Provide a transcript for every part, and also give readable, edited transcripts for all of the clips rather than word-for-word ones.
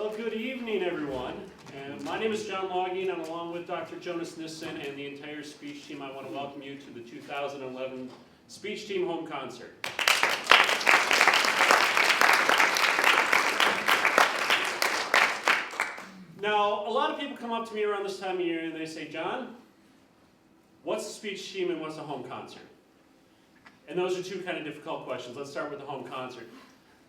Well, good evening, everyone. My name is John Logging, and along with Dr. Jonas Nissen and the entire speech team, I want to welcome you to the 2011 Speech Team Home Concert. Now, a lot of people come up to me around this time of year and they say, John, what's a speech team and what's a home concert? And those are two kind of difficult questions. Let's start with the home concert.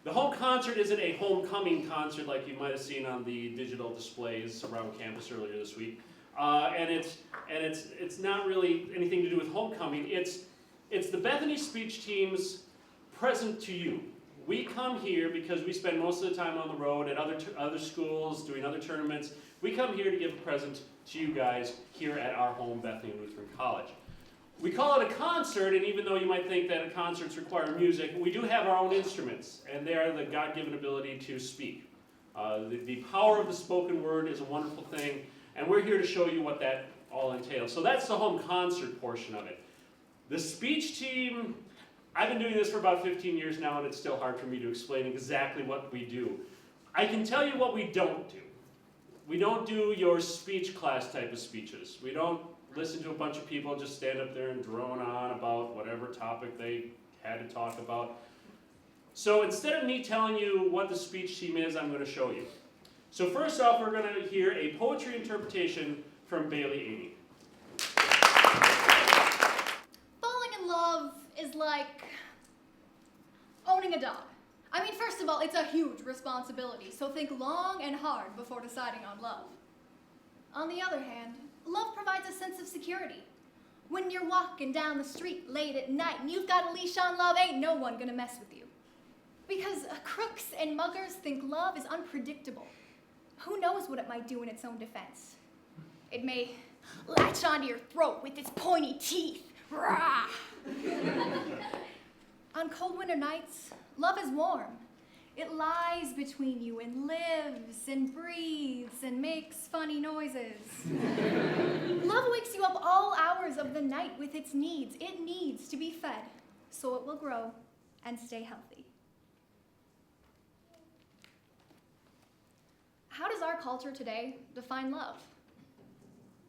The home concert isn't a homecoming concert like you might have seen on the digital displays around campus earlier this week. And it's not really anything to do with homecoming. It's the Bethany speech team's present to you. We come here because we spend most of the time on the road at other schools, doing other tournaments. We come here to give a present to you guys here at our home, Bethany Lutheran College. We call it a concert, and even though you might think that concerts require music, we do have our own instruments, and they are the God-given ability to speak. The power of the spoken word is a wonderful thing, and we're here to show you what that all entails. So that's the home concert portion of it. The speech team, I've been doing this for about 15 years now, and it's still hard for me to explain exactly what we do. I can tell you what we don't do. We don't do your speech class type of speeches. We don't listen to a bunch of people just stand up there and drone on about whatever topic they had to talk about. So instead of me telling you what the speech team is, I'm going to show you. So first off, we're going to hear a poetry interpretation from Bailey Amy. Falling in love is like owning a dog. I mean, first of all, it's a huge responsibility, so think long and hard before deciding on love. On the other hand, love provides a sense of security. When you're walking down the street late at night and you've got a leash on love, ain't no one gonna mess with you. Because crooks and muggers think love is unpredictable. Who knows what it might do in its own defense? It may latch onto your throat with its pointy teeth. Rah! On cold winter nights, love is warm. It lies between you and lives and breathes and makes funny noises. Love wakes you up all hours of the night with its needs. It needs to be fed, so it will grow and stay healthy. How does our culture today define love?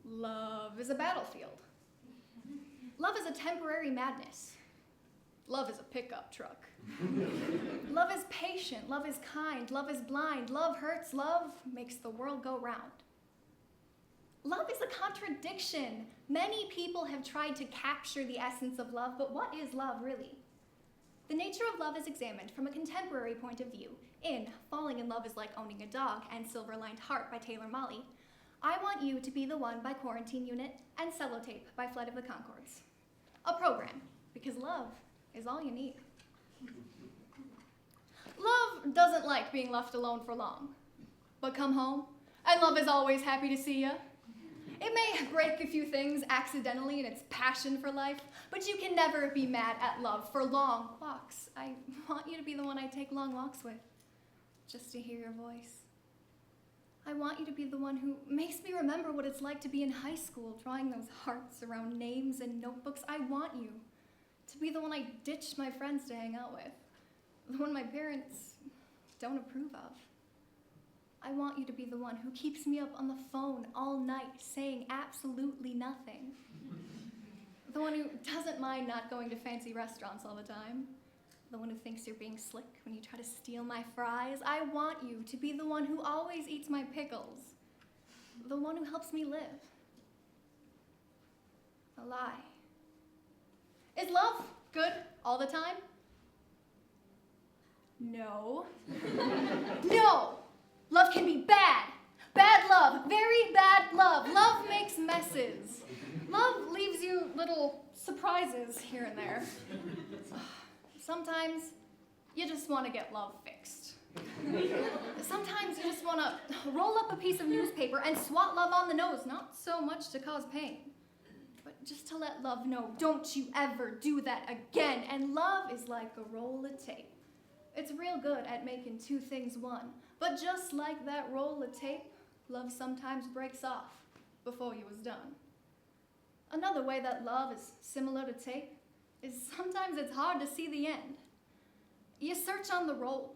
Love is a battlefield. Love is a temporary madness. Love is a pickup truck. Love is patient, love is kind, love is blind, love hurts, love makes the world go round. Love is a contradiction. Many people have tried to capture the essence of love, but what is love really? The nature of love is examined from a contemporary point of view in Falling in Love is Like Owning a Dog and Silver Lined Heart by Taylor Molly. I Want You to Be the One by Quarantine Unit and Cellotape by Flight of the Conchords. A program, because love is all you need. Love doesn't like being left alone for long, but come home, and love is always happy to see ya. It may break a few things accidentally in its passion for life, but you can never be mad at love for long walks. I want you to be the one I take long walks with, just to hear your voice. I want you to be the one who makes me remember what it's like to be in high school, drawing those hearts around names and notebooks. I want you to be the one I ditched my friends to hang out with, the one my parents don't approve of. I want you to be the one who keeps me up on the phone all night saying absolutely nothing. The one who doesn't mind not going to fancy restaurants all the time. The one who thinks you're being slick when you try to steal my fries. I want you to be the one who always eats my pickles. The one who helps me live. A lie. Is love good all the time? No. No! Love can be bad. Bad love. Very bad love. Love makes messes. Love leaves you little surprises here and there. Sometimes you just want to get love fixed. Sometimes you just want to roll up a piece of newspaper and swat love on the nose, not so much to cause pain, but just to let love know, don't you ever do that again. And love is like a roll of tape. It's real good at making two things one, but just like that roll of tape, love sometimes breaks off before you was done. Another way that love is similar to tape is sometimes it's hard to see the end. You search on the roll,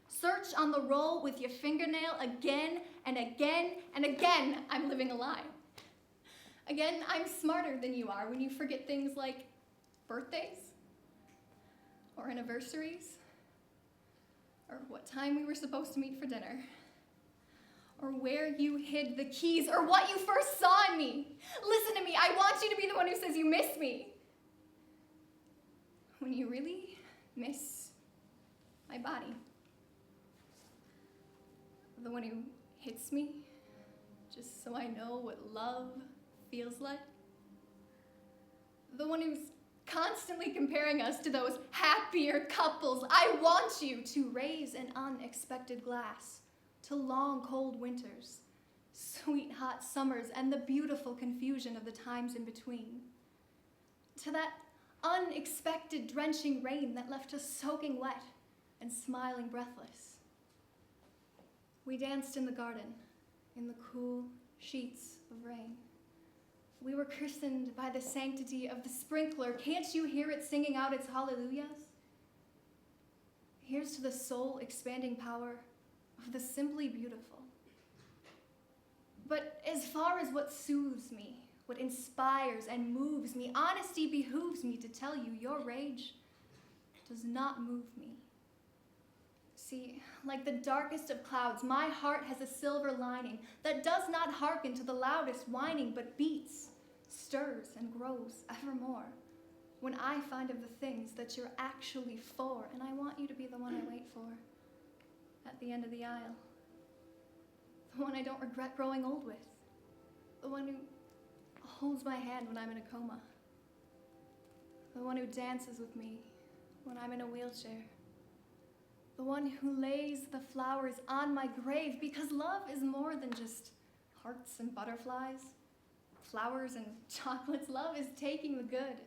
Search on the roll with your fingernail again and again and again. I'm living a lie. Again, I'm smarter than you are when you forget things like birthdays or anniversaries or what time we were supposed to meet for dinner or where you hid the keys or what you first saw in me. Listen to me. I want you to be the one who says you miss me when you really miss my body. The one who hits me just so I know what love feels like. The one who's constantly comparing us to those happier couples. I want you to raise an unexpected glass to long cold winters, sweet hot summers, and the beautiful confusion of the times in between. To that unexpected drenching rain that left us soaking wet and smiling breathless. We danced in the garden, in the cool sheets of rain. We were christened by the sanctity of the sprinkler. Can't you hear it singing out its hallelujahs? Here's to the soul-expanding power of the simply beautiful. But as far as what soothes me, what inspires and moves me, honesty behooves me to tell you your rage does not move me. See, like the darkest of clouds, my heart has a silver lining that does not hearken to the loudest whining, but beats, stirs, and grows evermore when I find of the things that you're actually for, and I want you to be the one I wait for at the end of the aisle. The one I don't regret growing old with. The one who holds my hand when I'm in a coma. The one who dances with me when I'm in a wheelchair. The one who lays the flowers on my grave, because love is more than just hearts and butterflies, flowers and chocolates. Love is taking the good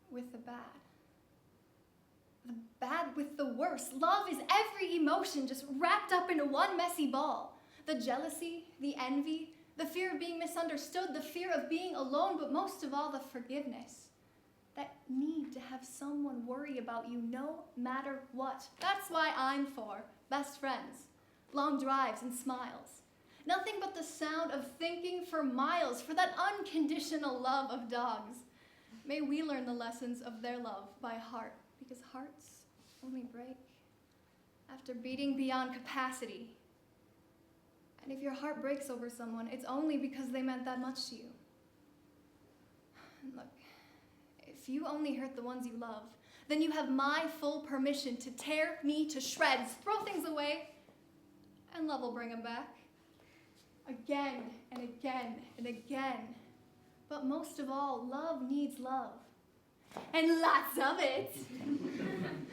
with the bad. The bad with the worst. Love is every emotion just wrapped up into one messy ball. The jealousy, the envy, the fear of being misunderstood, the fear of being alone, but most of all, the forgiveness. That need to have someone worry about you no matter what. That's why I'm for best friends, long drives and smiles. Nothing but the sound of thinking for miles, for that unconditional love of dogs. May we learn the lessons of their love by heart, because hearts only break after beating beyond capacity. And if your heart breaks over someone, it's only because they meant that much to you. And look, if you only hurt the ones you love, then you have my full permission to tear me to shreds, throw things away, and love will bring them back. Again and again and again. But most of all, love needs love. And lots of it.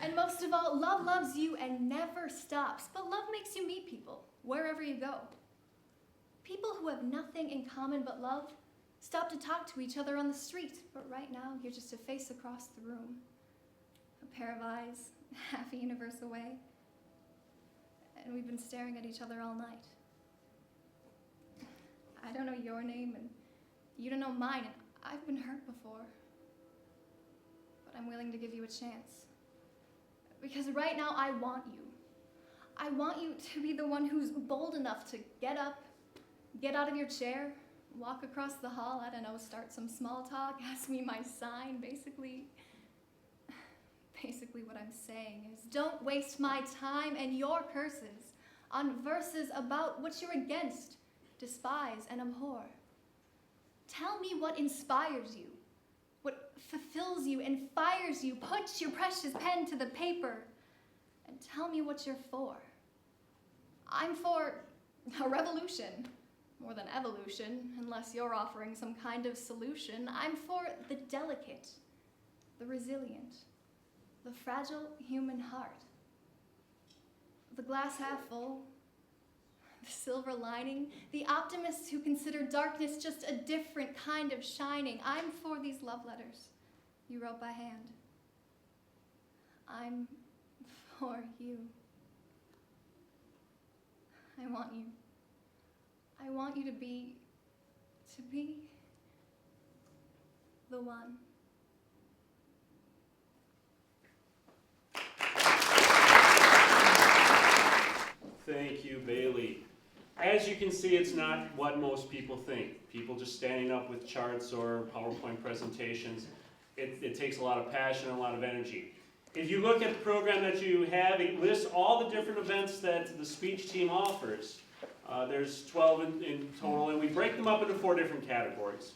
And most of all, love loves you and never stops. But love makes you meet people wherever you go. People who have nothing in common but love stop to talk to each other on the street, but right now you're just a face across the room, a pair of eyes, half a universe away, and we've been staring at each other all night. I don't know your name, and you don't know mine, and I've been hurt before, but I'm willing to give you a chance, because right now I want you. I want you to be the one who's bold enough to get up, get out of your chair, walk across the hall, I don't know, start some small talk, ask me my sign, basically what I'm saying is don't waste my time and your curses on verses about what you're against, despise, and abhor. Tell me what inspires you, what fulfills you and fires you. Put your precious pen to the paper and tell me what you're for. I'm for a revolution. More than evolution, unless you're offering some kind of solution. I'm for the delicate, the resilient, the fragile human heart. The glass half full, the silver lining, the optimists who consider darkness just a different kind of shining. I'm for these love letters you wrote by hand. I'm for you. I want you. I want you to be the one. as you can see, it's not what most people think. People just standing up with charts or PowerPoint presentations. It takes a lot of passion and a lot of energy. If you look at the program that you have, it lists all the different events that the speech team offers. There's 12 in total, and we break them up into 4 different categories.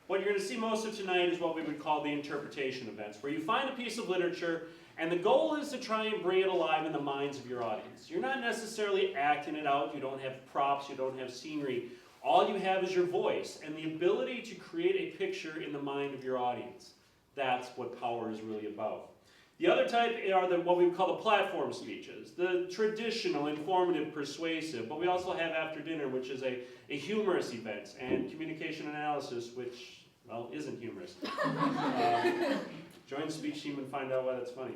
What you're going to see most of tonight is what we would call the interpretation events, where you find a piece of literature, and the goal is to try and bring it alive in the minds of your audience. You're not necessarily acting it out. You don't have props. You don't have scenery. All you have is your voice and the ability to create a picture in the mind of your audience. That's what power is really about. The other type are what we would call the platform speeches, the traditional, informative, persuasive, but we also have After Dinner, which is a humorous event, and Communication Analysis, which, well, isn't humorous. Join the speech team and find out why that's funny.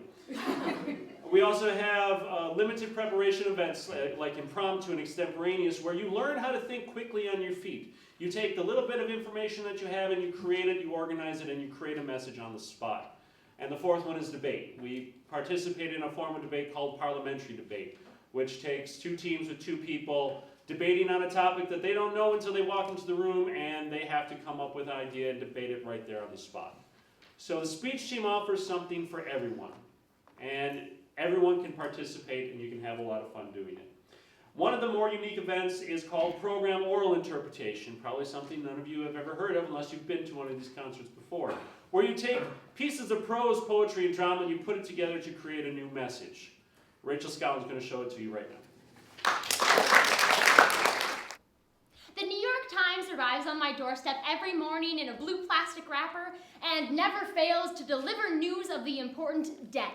We also have limited preparation events like impromptu and extemporaneous, where you learn how to think quickly on your feet. You take the little bit of information that you have and you create it, you organize it, and you create a message on the spot. And the 4th one is debate. We participate in a form of debate called Parliamentary Debate, which takes 2 teams with 2 people debating on a topic that they don't know until they walk into the room, and they have to come up with an idea and debate it right there on the spot. So the speech team offers something for everyone, and everyone can participate, and you can have a lot of fun doing it. One of the more unique events is called Program Oral Interpretation, probably something none of you have ever heard of unless you've been to one of these concerts before, where you take pieces of prose, poetry, and drama, and you put it together to create a new message. Rachel Scollins is going to show it to you right now. The New York Times arrives on my doorstep every morning in a blue plastic wrapper and never fails to deliver news of the important dead.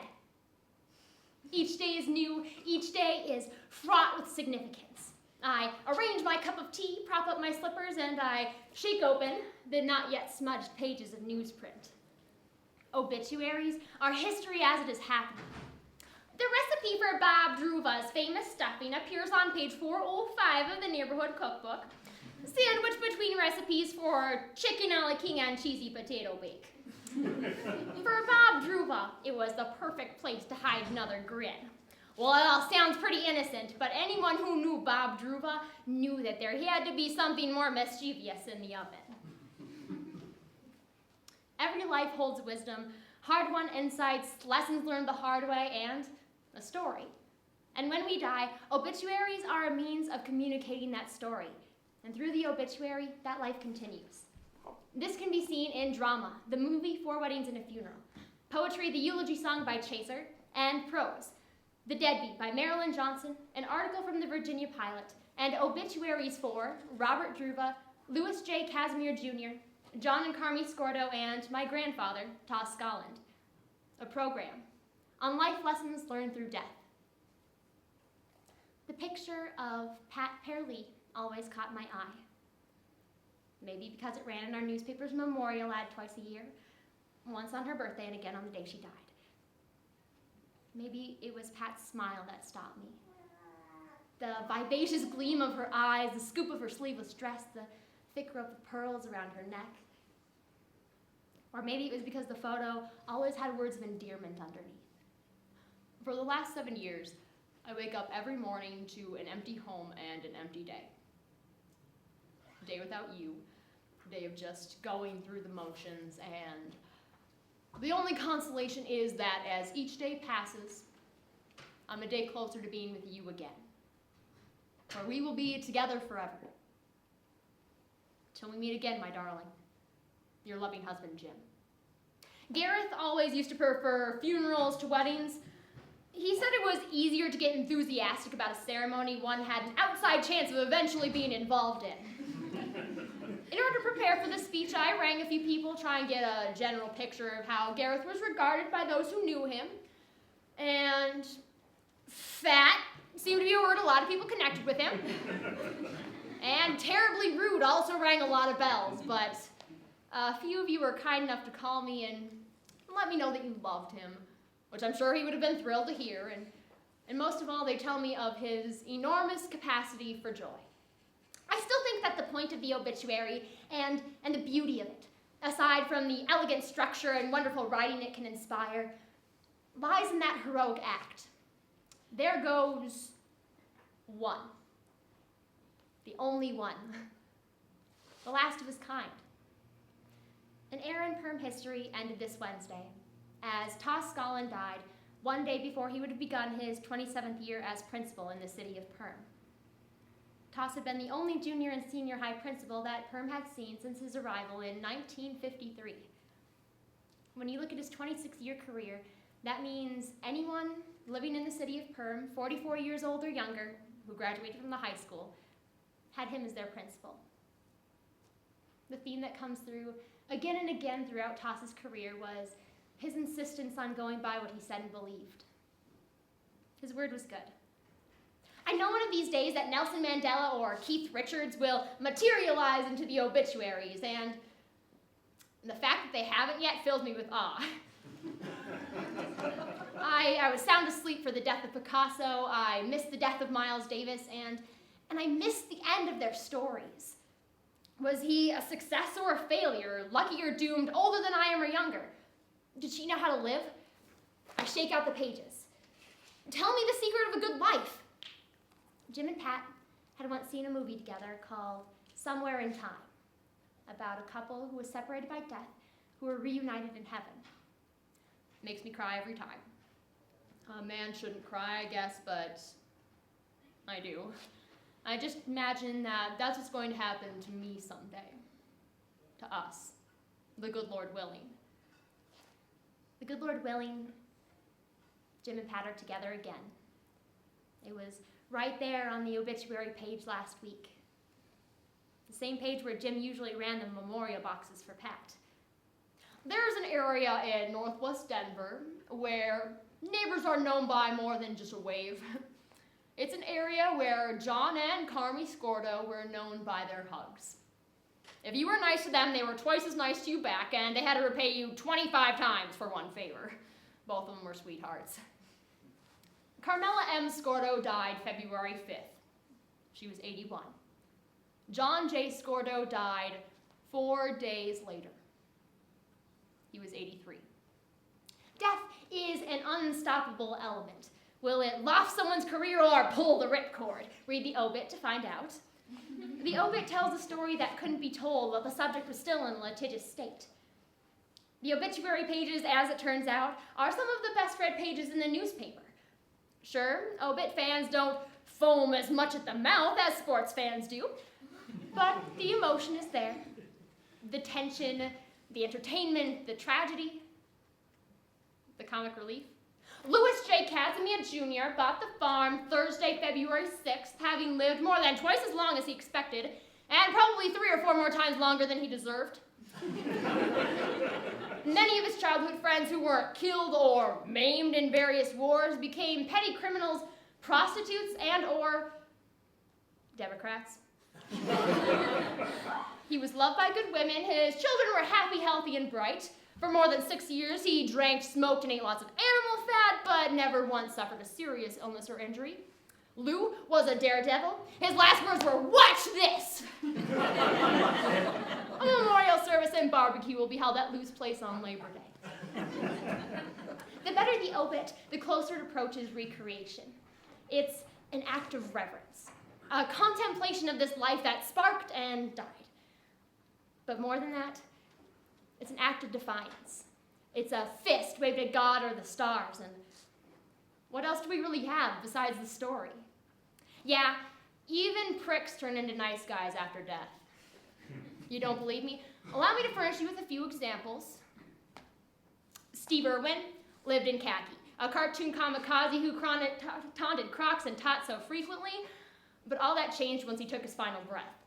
Each day is new, each day is fraught with significance. I arrange my cup of tea, prop up my slippers, and I shake open the not yet smudged pages of newsprint. Obituaries are history as it is happening. The recipe for Bob Druva's famous stuffing appears on page 405 of the neighborhood cookbook, sandwiched between recipes for chicken a la king and cheesy potato bake. For Bob Druva, it was the perfect place to hide another grin. Well, it all sounds pretty innocent, but anyone who knew Bob Druva knew that there had to be something more mischievous in the oven. Every life holds wisdom, hard-won insights, lessons learned the hard way, and a story. And when we die, obituaries are a means of communicating that story. And through the obituary, that life continues. This can be seen in drama, the movie 4 Weddings and a Funeral, poetry, the eulogy song by Chaser, and prose, The Deadbeat by Marilyn Johnson, an article from the Virginia Pilot, and obituaries for Robert Druva, Louis J. Casimir Jr., John and Carmi Scordo, and my grandfather, Toss Scotland. A program on life lessons learned through death. The picture of Pat Pearlie always caught my eye. Maybe because it ran in our newspaper's memorial ad twice a year, once on her birthday and again on the day she died. Maybe it was Pat's smile that stopped me. The vivacious gleam of her eyes, the scoop of her sleeveless dress, the thick rope of pearls around her neck. Or maybe it was because the photo always had words of endearment underneath. For the last 7 years, I wake up every morning to an empty home and an empty day. Day without you, day of just going through the motions, and the only consolation is that as each day passes, I'm a day closer to being with you again, where we will be together forever. Till we meet again, my darling, your loving husband, Jim. Gareth always used to prefer funerals to weddings. He said it was easier to get enthusiastic about a ceremony one had an outside chance of eventually being involved in. In order to prepare for the speech, I rang a few people, trying to get a general picture of how Gareth was regarded by those who knew him. And fat seemed to be a word a lot of people connected with him. And terribly rude also rang a lot of bells, but a few of you were kind enough to call me and let me know that you loved him, which I'm sure he would have been thrilled to hear. And most of all, they tell me of his enormous capacity for joy. I still think that the point of the obituary and the beauty of it, aside from the elegant structure and wonderful writing it can inspire, lies in that heroic act. There goes one. The only one. The last of his kind. An era in Perm history ended this Wednesday, as Toss Scollin died one day before he would have begun his 27th year as principal in the city of Perm. Toss had been the only junior and senior high principal that Perm had seen since his arrival in 1953. When you look at his 26-year career, that means anyone living in the city of Perm, 44 years old or younger, who graduated from the high school, had him as their principal. The theme that comes through again and again throughout Toss's career was his insistence on going by what he said and believed. His word was good. I know one of these days that Nelson Mandela or Keith Richards will materialize into the obituaries, and the fact that they haven't yet fills me with awe. I was sound asleep for the death of Picasso, I missed the death of Miles Davis, and I missed the end of their stories. Was he a success or a failure, lucky or doomed, older than I am or younger? Did she know how to live? I shake out the pages. Tell me the secret of a good life. Jim and Pat had once seen a movie together called Somewhere in Time, about a couple who was separated by death, who were reunited in heaven. Makes me cry every time. A man shouldn't cry, I guess, but I do. I just imagine that that's what's going to happen to me someday. To us. The good Lord willing. The good Lord willing, Jim and Pat are together again. It was right there on the obituary page last week. The same page where Jim usually ran the memorial boxes for Pat. There's an area in northwest Denver where neighbors are known by more than just a wave. It's an area where John and Kari Flanagan were known by their hugs. If you were nice to them, they were twice as nice to you back, and they had to repay you 25 times for one favor. Both of them were sweethearts. Carmela M. Scordo died February 5th. She was 81. John J. Scordo died 4 days later. He was 83. Death is an unstoppable element. Will it loft someone's career or pull the ripcord? Read the obit to find out. The obit tells a story that couldn't be told while the subject was still in a litigious state. The obituary pages, as it turns out, are some of the best read pages in the newspaper. Sure, obit fans don't foam as much at the mouth as sports fans do, but the emotion is there. The tension, the entertainment, the tragedy, the comic relief. Louis J. Casimir Jr. bought the farm Thursday, February 6th, having lived more than twice as long as he expected, and probably 3 or 4 more times longer than he deserved. Many of his childhood friends who weren't killed or maimed in various wars became petty criminals, prostitutes, and or Democrats. He was loved by good women. His children were happy, healthy, and bright. For more than 6 years, he drank, smoked, and ate lots of animal fat, but never once suffered a serious illness or injury. Lou was a daredevil. His last words were, "Watch this!" A memorial service and barbecue will be held at Lou's place on Labor Day. The better the obit, the closer it approaches recreation. It's an act of reverence, a contemplation of this life that sparked and died. But more than that, it's an act of defiance. It's a fist waved at God or the stars, and what else do we really have besides the story? Yeah, even pricks turn into nice guys after death. You don't believe me? Allow me to furnish you with a few examples. Steve Irwin lived in khaki, a cartoon kamikaze who taunted Crocs and Tot so frequently, but all that changed once he took his final breath.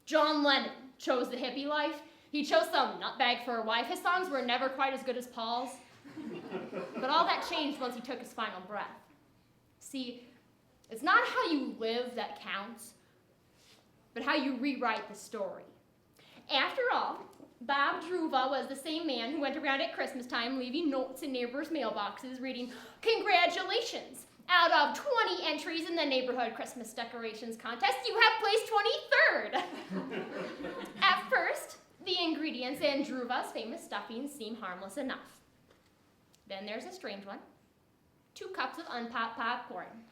John Lennon chose the hippie life. He chose some nutbag for a wife. His songs were never quite as good as Paul's. But all that changed once he took his final breath. See, it's not how you live that counts, but how you rewrite the story. After all, Bob Druva was the same man who went around at Christmas time leaving notes in neighbors' mailboxes reading, "Congratulations! Out of 20 entries in the neighborhood Christmas decorations contest, you have placed 23rd. At first, the ingredients in Druva's famous stuffings seem harmless enough. Then there's a strange one. 2 cups of unpopped popcorn.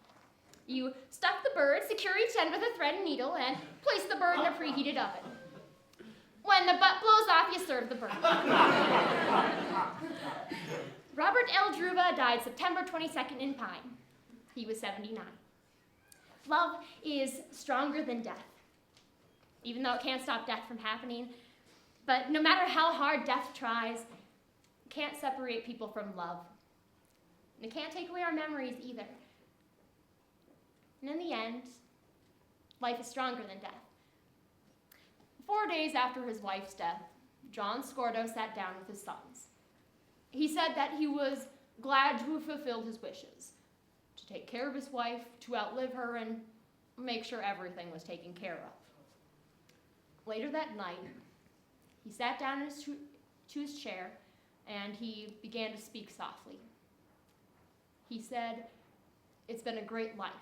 You stuff the bird, secure each end with a thread and needle, and place the bird in a preheated oven. When the butt blows off, you serve the bird. Robert L. Druva died September 22nd in Pine. He was 79. Love is stronger than death, even though it can't stop death from happening. But no matter how hard death tries, it can't separate people from love. And it can't take away our memories either. And in the end, life is stronger than death. 4 days after his wife's death, John Scordo sat down with his sons. He said that he was glad to have fulfilled his wishes, to take care of his wife, to outlive her, and make sure everything was taken care of. Later that night, he sat down to his chair, and he began to speak softly. He said, "It's been a great life.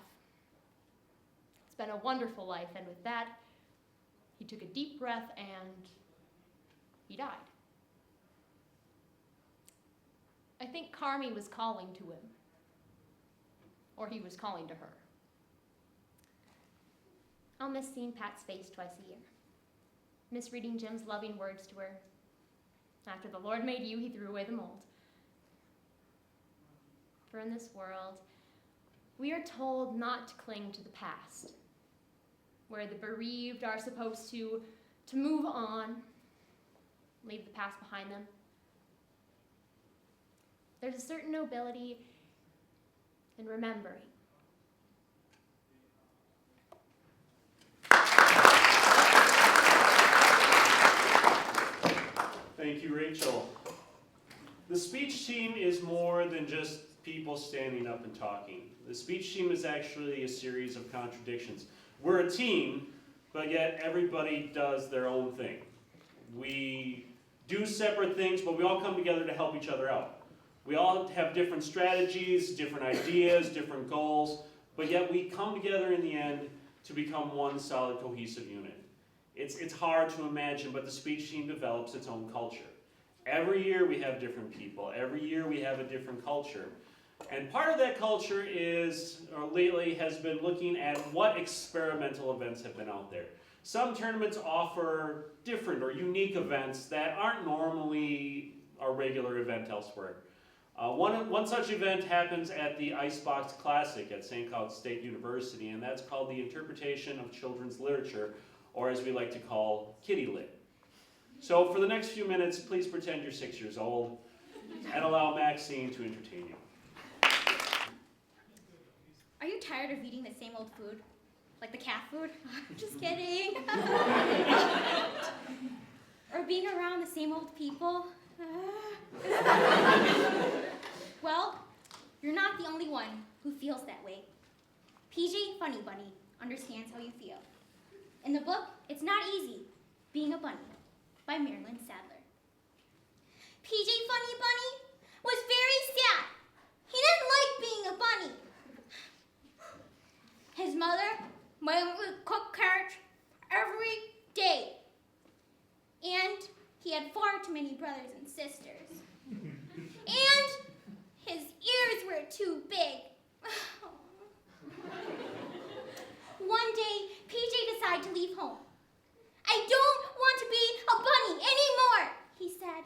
It's been a wonderful life," and with that, he took a deep breath and he died. I think Carmi was calling to him, or he was calling to her. I'll miss seeing Pat's face twice a year. Miss reading Jim's loving words to her. After the Lord made you, he threw away the mold. For in this world, we are told not to cling to the past, where the bereaved are supposed to move on, leave the past behind them. There's a certain nobility in remembering. Thank you, Rachel. The speech team is more than just people standing up and talking. The speech team is actually a series of contradictions. We're a team, but yet everybody does their own thing. We do separate things, but we all come together to help each other out. We all have different strategies, different ideas, different goals, but yet we come together in the end to become one solid, cohesive unit. It's hard to imagine, but the speech team develops its own culture. Every year we have different people. Every year we have a different culture. And part of that culture is, or lately, has been looking at what experimental events have been out there. Some tournaments offer different or unique events that aren't normally a regular event elsewhere. One such event happens at the Icebox Classic at St. Cloud State University, and that's called the Interpretation of Children's Literature, or as we like to call, Kitty Lit. So for the next few minutes, please pretend you're 6 years old and allow Maxine to entertain you. Are you tired of eating the same old food? Like the cat food? Just kidding. Or being around the same old people? Well, you're not the only one who feels that way. PJ Funny Bunny understands how you feel. In the book, It's Not Easy Being a Bunny by Marilyn Sadler. PJ Funny Bunny was very sad. He didn't like being a bunny. His mother would cook carrots every day. And he had far too many brothers and sisters. And his ears were too big. One day, PJ decided to leave home. I don't want to be a bunny anymore, he said.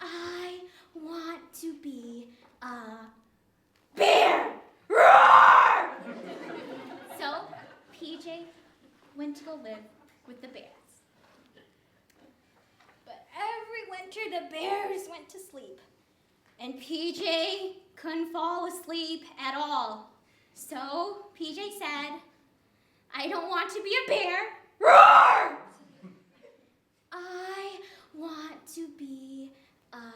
I want to be a bear. Roar! So, PJ went to go live with the bears. But every winter, the bears went to sleep. And PJ couldn't fall asleep at all. So, PJ said, I don't want to be a bear. Roar! I want to be a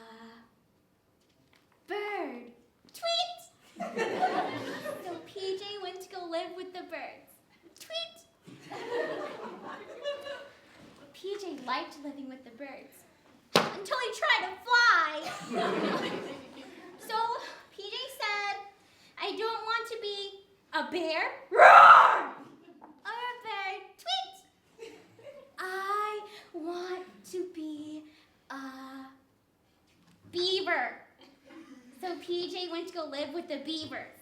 bird. Tweet! So PJ went to go live with the birds. Tweet! PJ liked living with the birds until he tried to fly. So PJ said, I don't want to be a bear. Roar! Or a bird. Tweet! I want to be a beaver. So PJ went to go live with the beavers.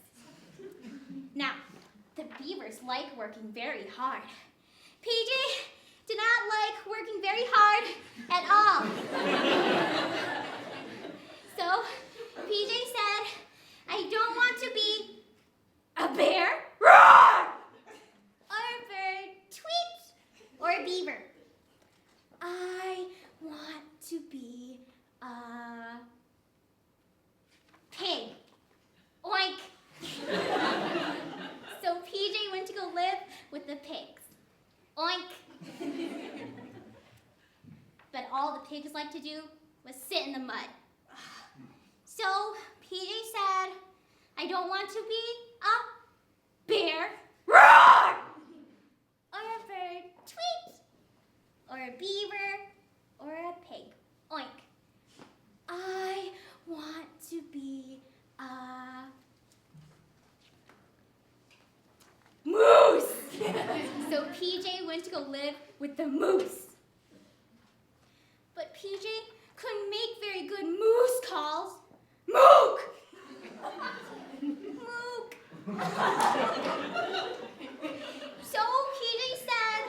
Now, The beavers like working very hard. PJ did not like working very hard at all. So PJ said, I don't want to be a bear, roar, or a bird, tweet, or a beaver. I want to be a pig, oink. So PJ went to go live with the pigs, oink. But all the pigs liked to do was sit in the mud. So PJ said, I don't want to be a bear, roar, or a bird, tweet, or a beaver, or a pig, oink. I want to be a moose. So PJ went to go live with the moose. But PJ couldn't make very good moose calls. Mook! Mook! So PJ said,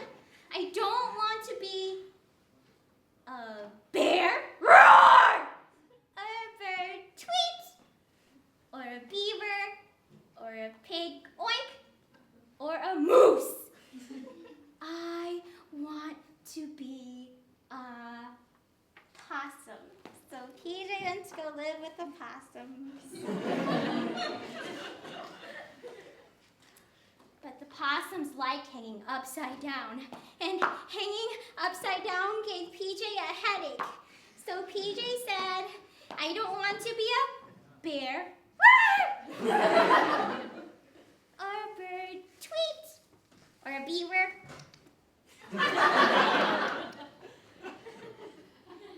I don't want to be a bear, roar, or a bird, tweet, or a beaver, or a pig, oink, or a moose. I want to be a possum. So PJ went to go live with the possums. But the possums liked hanging upside down, and hanging upside down gave PJ a headache. So PJ said, I don't want to be a bear, or a bird, tweet, or a beaver,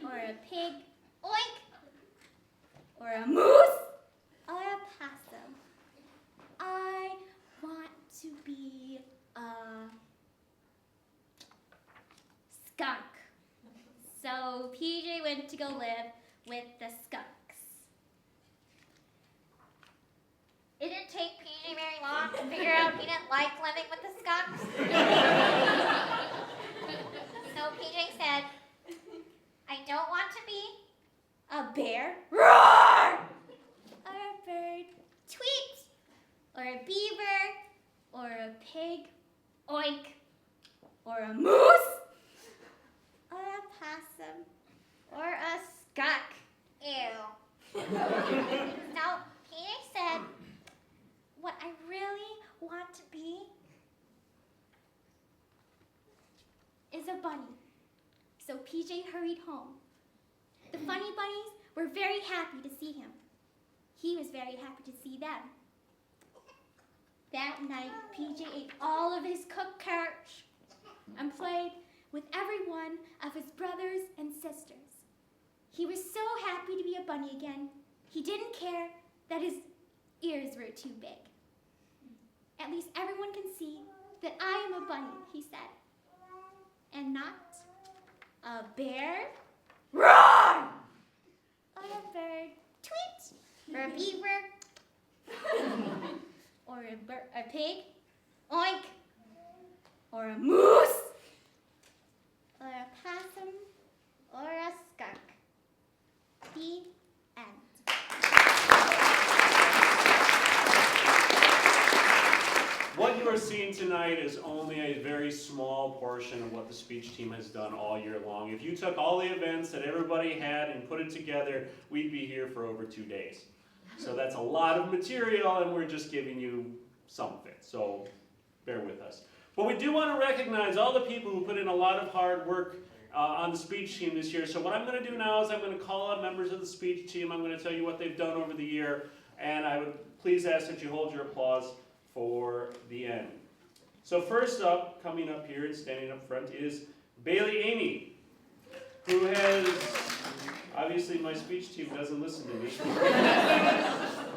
or a pig, oink, or a moose, or a possum. I want to be a skunk. So PJ went to go live with the skunks. It didn't take PJ very long to figure out he didn't like living with the skunks. So PJ said, I don't want to be a bear, roar, or a bird, tweet, or a beaver, or a pig, oink, or a moose, or a possum, or a skunk, ew. Now, PJ said, what I really want to be is a bunny. So PJ hurried home. The funny bunnies were very happy to see him. He was very happy to see them. That night, PJ ate all of his cooked carrot and played with every one of his brothers and sisters. He was so happy to be a bunny again, he didn't care that his ears were too big. At least everyone can see that I am a bunny, he said, and not a bear, roar, or a bird, tweet, or a beaver, or a pig, oink, or a moose, or a possum, or a skunk. The end. What you are seeing tonight is only a very small portion of what the speech team has done all year long. If you took all the events that everybody had and put it together, we'd be here for over 2 days. So that's a lot of material, and we're just giving you some of it, so bear with us. But we do want to recognize all the people who put in a lot of hard work on the speech team this year. So what I'm going to do now is I'm going to call out members of the speech team. I'm going to tell you what they've done over the year, and I would please ask that you hold your applause for the end. So first up, coming up here and standing up front is Bailey Amy, who has, obviously my speech team doesn't listen to me.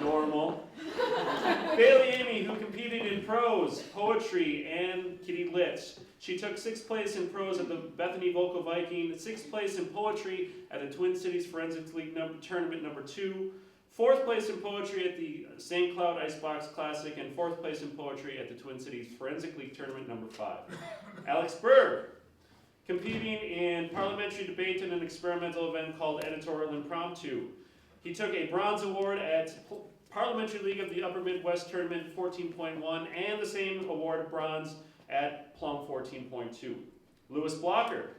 Normal. Bailey Amy, who competed in prose, poetry, and kitty lit. She took 6th place in prose at the Bethany Vocal Viking, 6th place in poetry at the Twin Cities Forensics League Tournament number 2, 4th place in poetry at the St. Cloud Icebox Classic, and 4th place in poetry at the Twin Cities Forensic League Tournament number 5. Alex Berg, competing in parliamentary debate in an experimental event called Editorial Impromptu. He took a bronze award at Parliamentary League of the Upper Midwest Tournament 14.1 and the same award, bronze, at Plum 14.2. Louis Blocker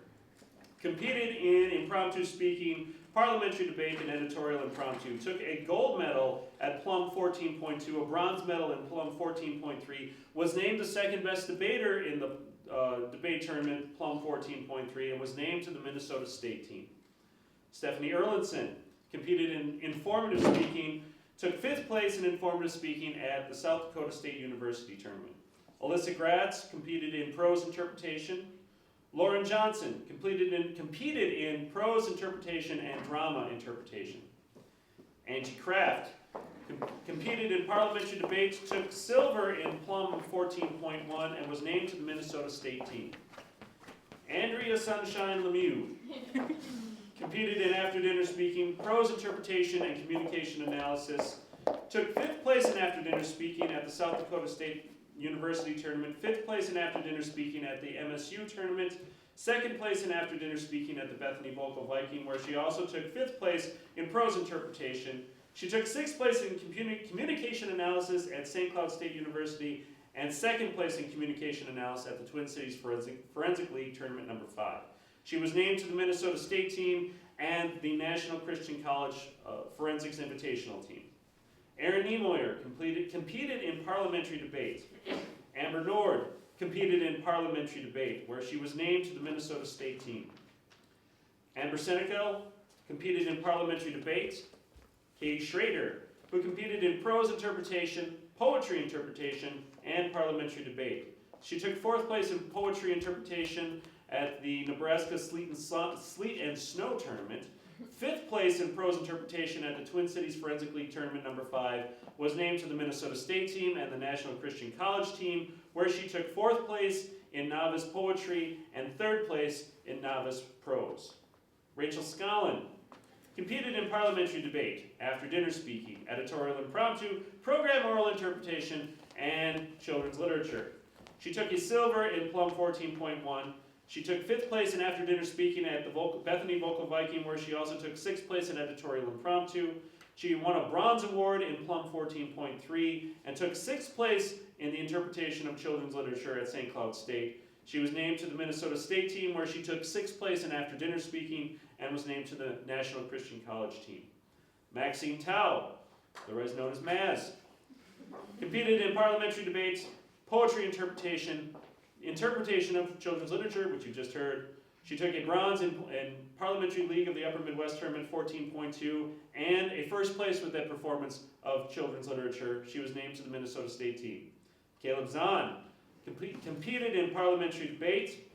competed in impromptu speaking, parliamentary debate, and editorial impromptu. Took a gold medal at Plum 14.2, a bronze medal in Plum 14.3, was named the second best debater in the debate tournament, Plum 14.3, and was named to the Minnesota State team. Stephanie Erlandson competed in informative speaking, took 5th place in informative speaking at the South Dakota State University tournament. Alyssa Gratz competed in prose interpretation. Lauren Johnson competed in prose interpretation and drama interpretation. Angie Kraft competed in parliamentary debate, took silver in Plum 14.1, and was named to the Minnesota State team. Andrea Sunshine Lemieux competed in after-dinner speaking, prose interpretation, and communication analysis. Took 5th place in after-dinner speaking at the South Dakota State University tournament, 5th place in after-dinner speaking at the MSU tournament, 2nd place in after-dinner speaking at the Bethany Vocal Viking, where she also took 5th place in prose interpretation. She took 6th place in communication analysis at St. Cloud State University, and 2nd place in communication analysis at the Twin Cities Forensic League tournament number 5. She was named to the Minnesota State team and the National Christian College Forensics Invitational team. Aaron Niemoyer competed in parliamentary debate. Amber Nord competed in parliamentary debate, where she was named to the Minnesota State team. Amber Senecal competed in parliamentary debate. Katie Schrader, who competed in prose interpretation, poetry interpretation, and parliamentary debate. She took 4th place in poetry interpretation at the Nebraska Sleet and Snow Tournament, 5th place in prose interpretation at the Twin Cities Forensic League Tournament number 5, was named to the Minnesota State team and the National Christian College team, where she took 4th place in novice poetry and 3rd place in novice prose. Rachel Scollin competed in parliamentary debate, after-dinner speaking, editorial impromptu, program oral interpretation, and children's literature. She took a silver in Plum 14.1. She took 5th place in after-dinner speaking at the Bethany Vocal Viking, where she also took 6th place in editorial impromptu. She won a bronze award in Plum 14.3 and took 6th place in the interpretation of children's literature at St. Cloud State. She was named to the Minnesota State team, where she took 6th place in after-dinner speaking and was named to the National Christian College team. Maxine Tao, otherwise known as Maz, competed in parliamentary debates, poetry interpretation, interpretation of children's literature, which you just heard. She took a bronze in Parliamentary League of the Upper Midwest Tournament 14.2 and a 1st place with that performance of children's literature. She was named to the Minnesota State team. Caleb Zahn competed in parliamentary debate,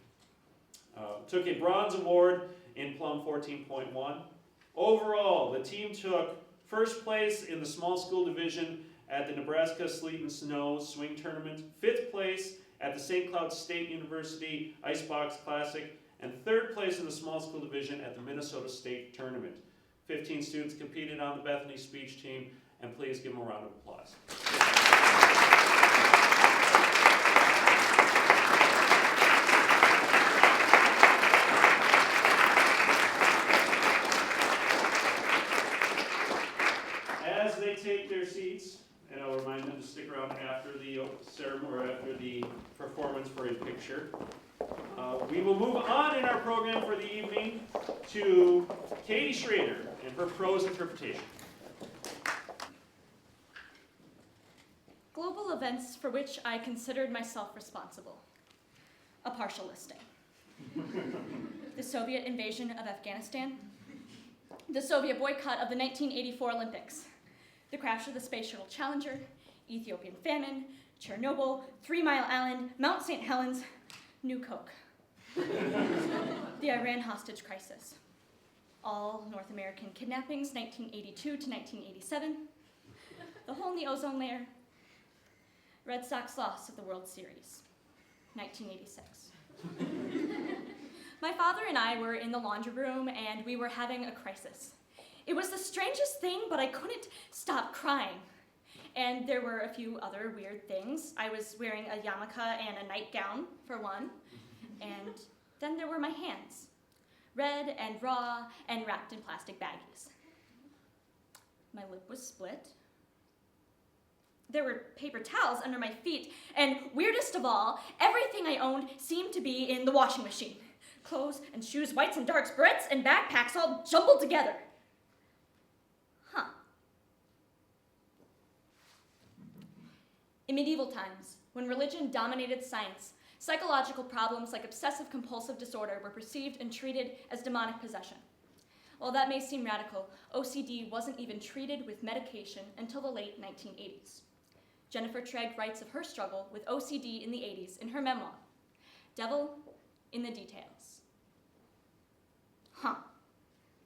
took a bronze award in Plum 14.1. Overall, the team took 1st place in the small school division at the Nebraska Sleet and Snow Swing Tournament, 5th place at the St. Cloud State University Icebox Classic, and 3rd place in the small school division at the Minnesota State Tournament. 15 students competed on the Bethany speech team, and please give them a round of applause. As they take their seats, and I'll remind them to stick around after the ceremony or after the performance for a picture. We will move on in our program for the evening to Katie Schrader and her prose interpretation. Global events for which I considered myself responsible. A partial listing. The Soviet invasion of Afghanistan. The Soviet boycott of the 1984 Olympics. The crash of the Space Shuttle Challenger. Ethiopian famine. Chernobyl. 3 Mile Island. Mount St. Helens. New Coke. The Iran hostage crisis. All North American kidnappings, 1982 to 1987. The hole in the ozone layer. Red Sox loss of the World Series, 1986. My father and I were in the laundry room and we were having a crisis. It was the strangest thing, but I couldn't stop crying. And there were a few other weird things. I was wearing a yarmulke and a nightgown, for one. And then there were my hands, red and raw and wrapped in plastic baggies. My lip was split. There were paper towels under my feet, and weirdest of all, everything I owned seemed to be in the washing machine. Clothes and shoes, whites and darks, berets and backpacks all jumbled together. Huh. In medieval times, when religion dominated science, psychological problems like obsessive-compulsive disorder were perceived and treated as demonic possession. While that may seem radical, OCD wasn't even treated with medication until the late 1980s. Jennifer Trigg writes of her struggle with OCD in the 80s in her memoir, Devil in the Details. Huh,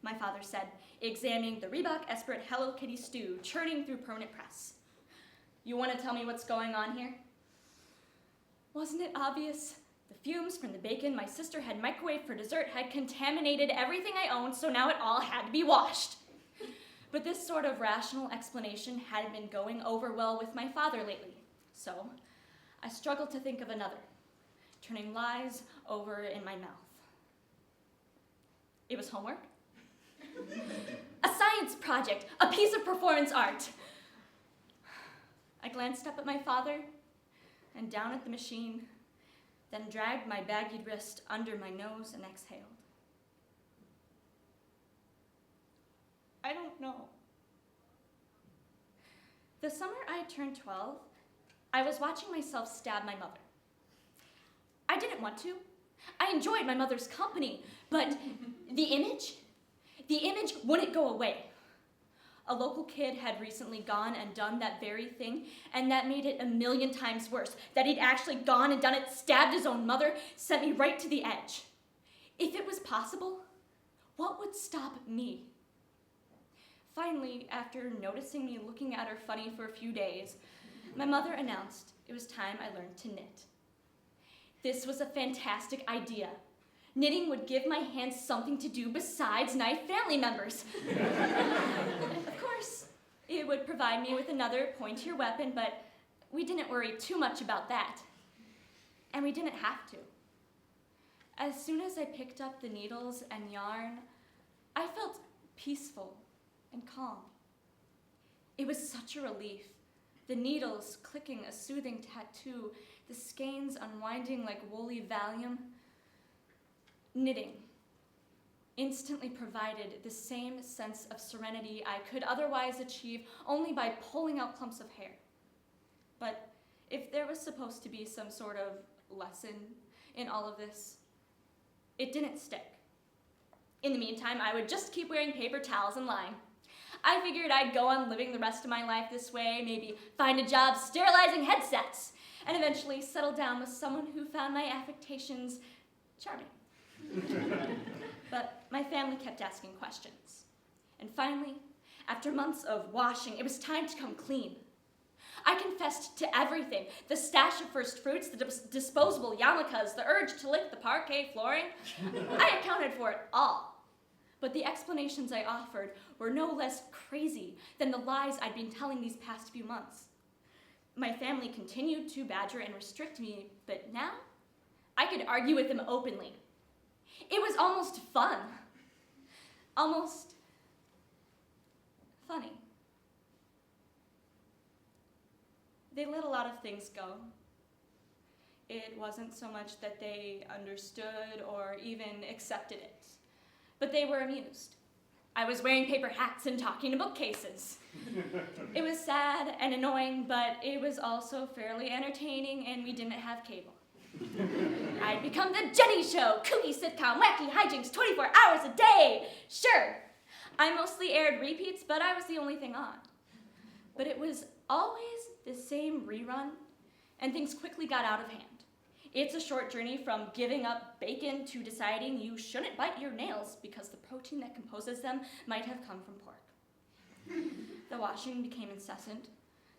my father said, examining the Reebok Esprit Hello Kitty stew churning through permanent press. You want to tell me what's going on here? Wasn't it obvious? The fumes from the bacon my sister had microwaved for dessert had contaminated everything I owned, so now it all had to be washed. But this sort of rational explanation hadn't been going over well with my father lately, so I struggled to think of another, turning lies over in my mouth. It was homework. A science project, a piece of performance art. I glanced up at my father and down at the machine, then dragged my baggied wrist under my nose and exhaled. I don't know. The summer I turned 12, I was watching myself stab my mother. I didn't want to. I enjoyed my mother's company, but the image wouldn't go away. A local kid had recently gone and done that very thing, and that made it a million times worse. That he'd actually gone and done it, stabbed his own mother, sent me right to the edge. If it was possible, what would stop me? Finally, after noticing me looking at her funny for a few days, my mother announced it was time I learned to knit. This was a fantastic idea. Knitting would give my hands something to do besides knife family members. Of course, it would provide me with another pointier weapon, but we didn't worry too much about that. And we didn't have to. As soon as I picked up the needles and yarn, I felt peaceful and calm. It was such a relief. The needles clicking a soothing tattoo, the skeins unwinding like woolly Valium. Knitting instantly provided the same sense of serenity I could otherwise achieve only by pulling out clumps of hair. But if there was supposed to be some sort of lesson in all of this, it didn't stick. In the meantime, I would just keep wearing paper towels and lying. I figured I'd go on living the rest of my life this way, maybe find a job sterilizing headsets, and eventually settle down with someone who found my affectations charming. But my family kept asking questions. And finally, after months of washing, it was time to come clean. I confessed to everything. The stash of first fruits, the disposable yarmulkes, the urge to lick the parquet flooring. I accounted for it all. But the explanations I offered were no less crazy than the lies I'd been telling these past few months. My family continued to badger and restrict me, but now I could argue with them openly. It was almost fun. Almost funny. They let a lot of things go. It wasn't so much that they understood or even accepted it, but they were amused. I was wearing paper hats and talking to bookcases. It was sad and annoying, but it was also fairly entertaining, and we didn't have cable. I'd become the Jenny Show, kooky sitcom, wacky hijinks, 24 hours a day. Sure, I mostly aired repeats, but I was the only thing on. But it was always the same rerun, and things quickly got out of hand. It's a short journey from giving up bacon to deciding you shouldn't bite your nails because the protein that composes them might have come from pork. The washing became incessant.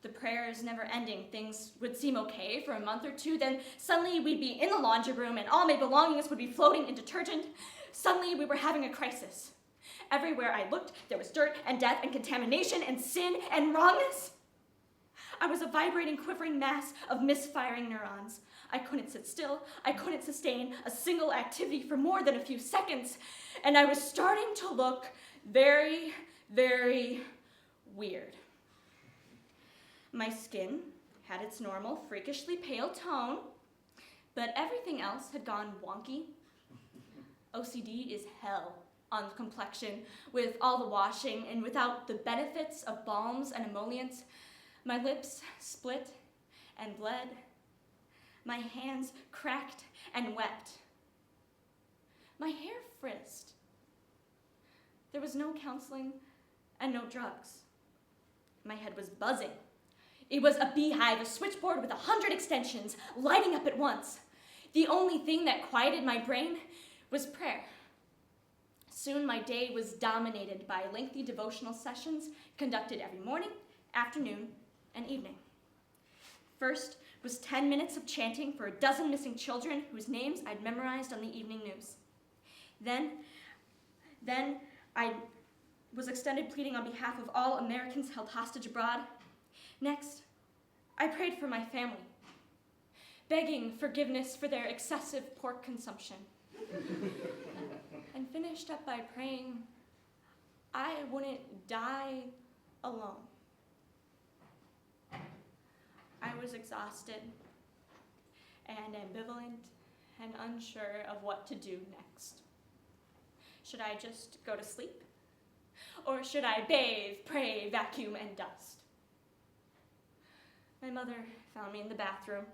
The prayers never ending. Things would seem okay for a month or two, then suddenly we'd be in the laundry room and all my belongings would be floating in detergent. Suddenly we were having a crisis. Everywhere I looked, there was dirt and death and contamination and sin and wrongness. I was a vibrating, quivering mass of misfiring neurons. I couldn't sit still. I couldn't sustain a single activity for more than a few seconds. And I was starting to look very, very weird. My skin had its normal, freakishly pale tone, but everything else had gone wonky. OCD is hell on the complexion, with all the washing and without the benefits of balms and emollients. My lips split and bled. My hands cracked and wept. My hair frizzed. There was no counseling and no drugs. My head was buzzing. It was a beehive, a switchboard with 100 extensions, lighting up at once. The only thing that quieted my brain was prayer. Soon my day was dominated by lengthy devotional sessions conducted every morning, afternoon, and evening. First was 10 minutes of chanting for a dozen missing children whose names I'd memorized on the evening news. Then I was extended pleading on behalf of all Americans held hostage abroad. Next, I prayed for my family, begging forgiveness for their excessive pork consumption. And finished up by praying I wouldn't die alone. I was exhausted and ambivalent and unsure of what to do next. Should I just go to sleep? Or should I bathe, pray, vacuum, and dust? My mother found me in the bathroom,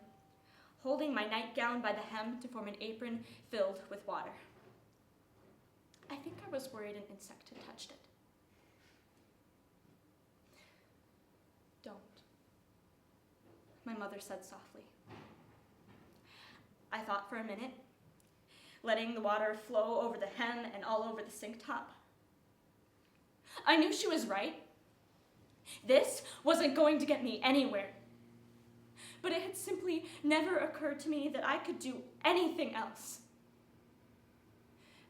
holding my nightgown by the hem to form an apron filled with water. I think I was worried an insect had touched it. Don't, my mother said softly. I thought for a minute, letting the water flow over the hem and all over the sink top. I knew she was right. This wasn't going to get me anywhere. But it had simply never occurred to me that I could do anything else.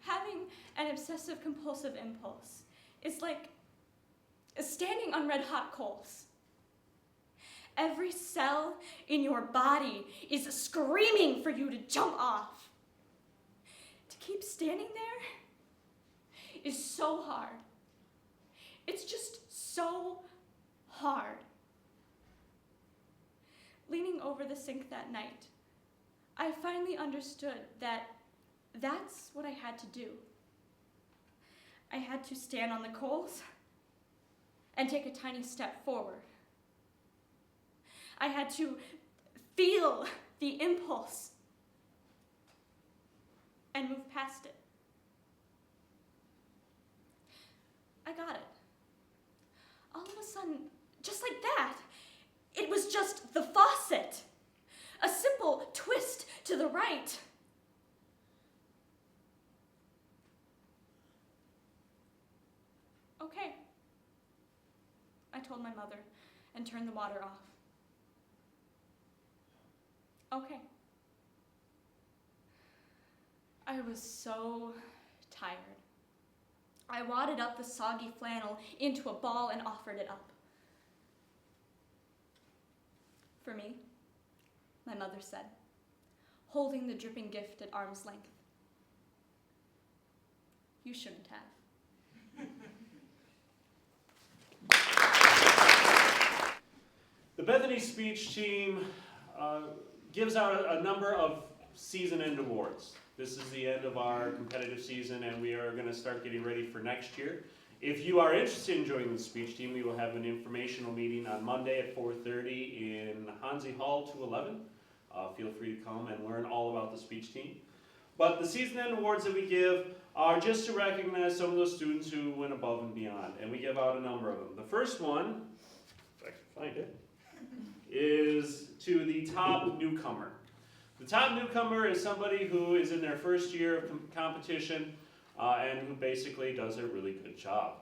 Having an obsessive-compulsive impulse is like standing on red-hot coals. Every cell in your body is screaming for you to jump off. To keep standing there is so hard. It's just so hard. Leaning over the sink that night, I finally understood that that's what I had to do. I had to stand on the coals and take a tiny step forward. I had to feel the impulse and move past it. I got it. All of a sudden, just like that, it was just the faucet. A simple twist to the right. Okay, I told my mother and turned the water off. Okay. I was so tired. I wadded up the soggy flannel into a ball and offered it up. For me, my mother said, holding the dripping gift at arm's length. You shouldn't have. The Bethany speech team gives out a number of season-end awards. This is the end of our competitive season, and we are going to start getting ready for next year. If you are interested in joining the speech team, we will have an informational meeting on Monday at 4:30 in Hansi Hall 211. Feel free to come and learn all about the speech team. But the season-end awards that we give are just to recognize some of those students who went above and beyond, and we give out a number of them. The first one, if I can find it, is to the top newcomer. The top newcomer is somebody who is in their first year of competition and who basically does a really good job.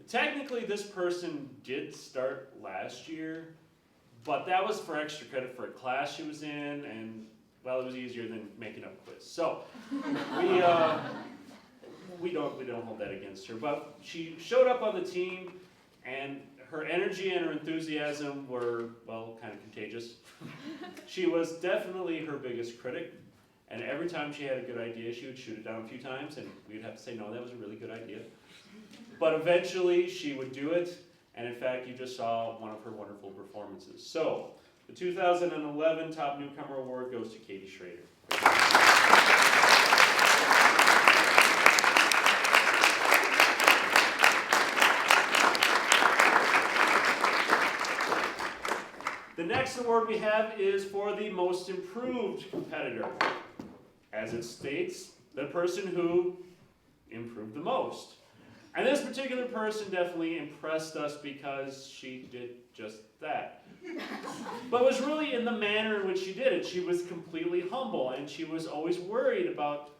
Technically, this person did start last year, but that was for extra credit for a class she was in, and well, it was easier than making up a quiz. So we don't hold that against her. But she showed up on the team, and her energy and her enthusiasm were, well, kind of contagious. She was definitely her biggest critic, and every time she had a good idea, she would shoot it down a few times, and we'd have to say, no, that was a really good idea. But eventually, she would do it, and in fact, you just saw one of her wonderful performances. So, the 2011 Top Newcomer Award goes to Katie Schrader. The next award we have is for the most improved competitor. As it states, the person who improved the most. And this particular person definitely impressed us because she did just that. But it was really in the manner in which she did it. She was completely humble, and she was always worried about,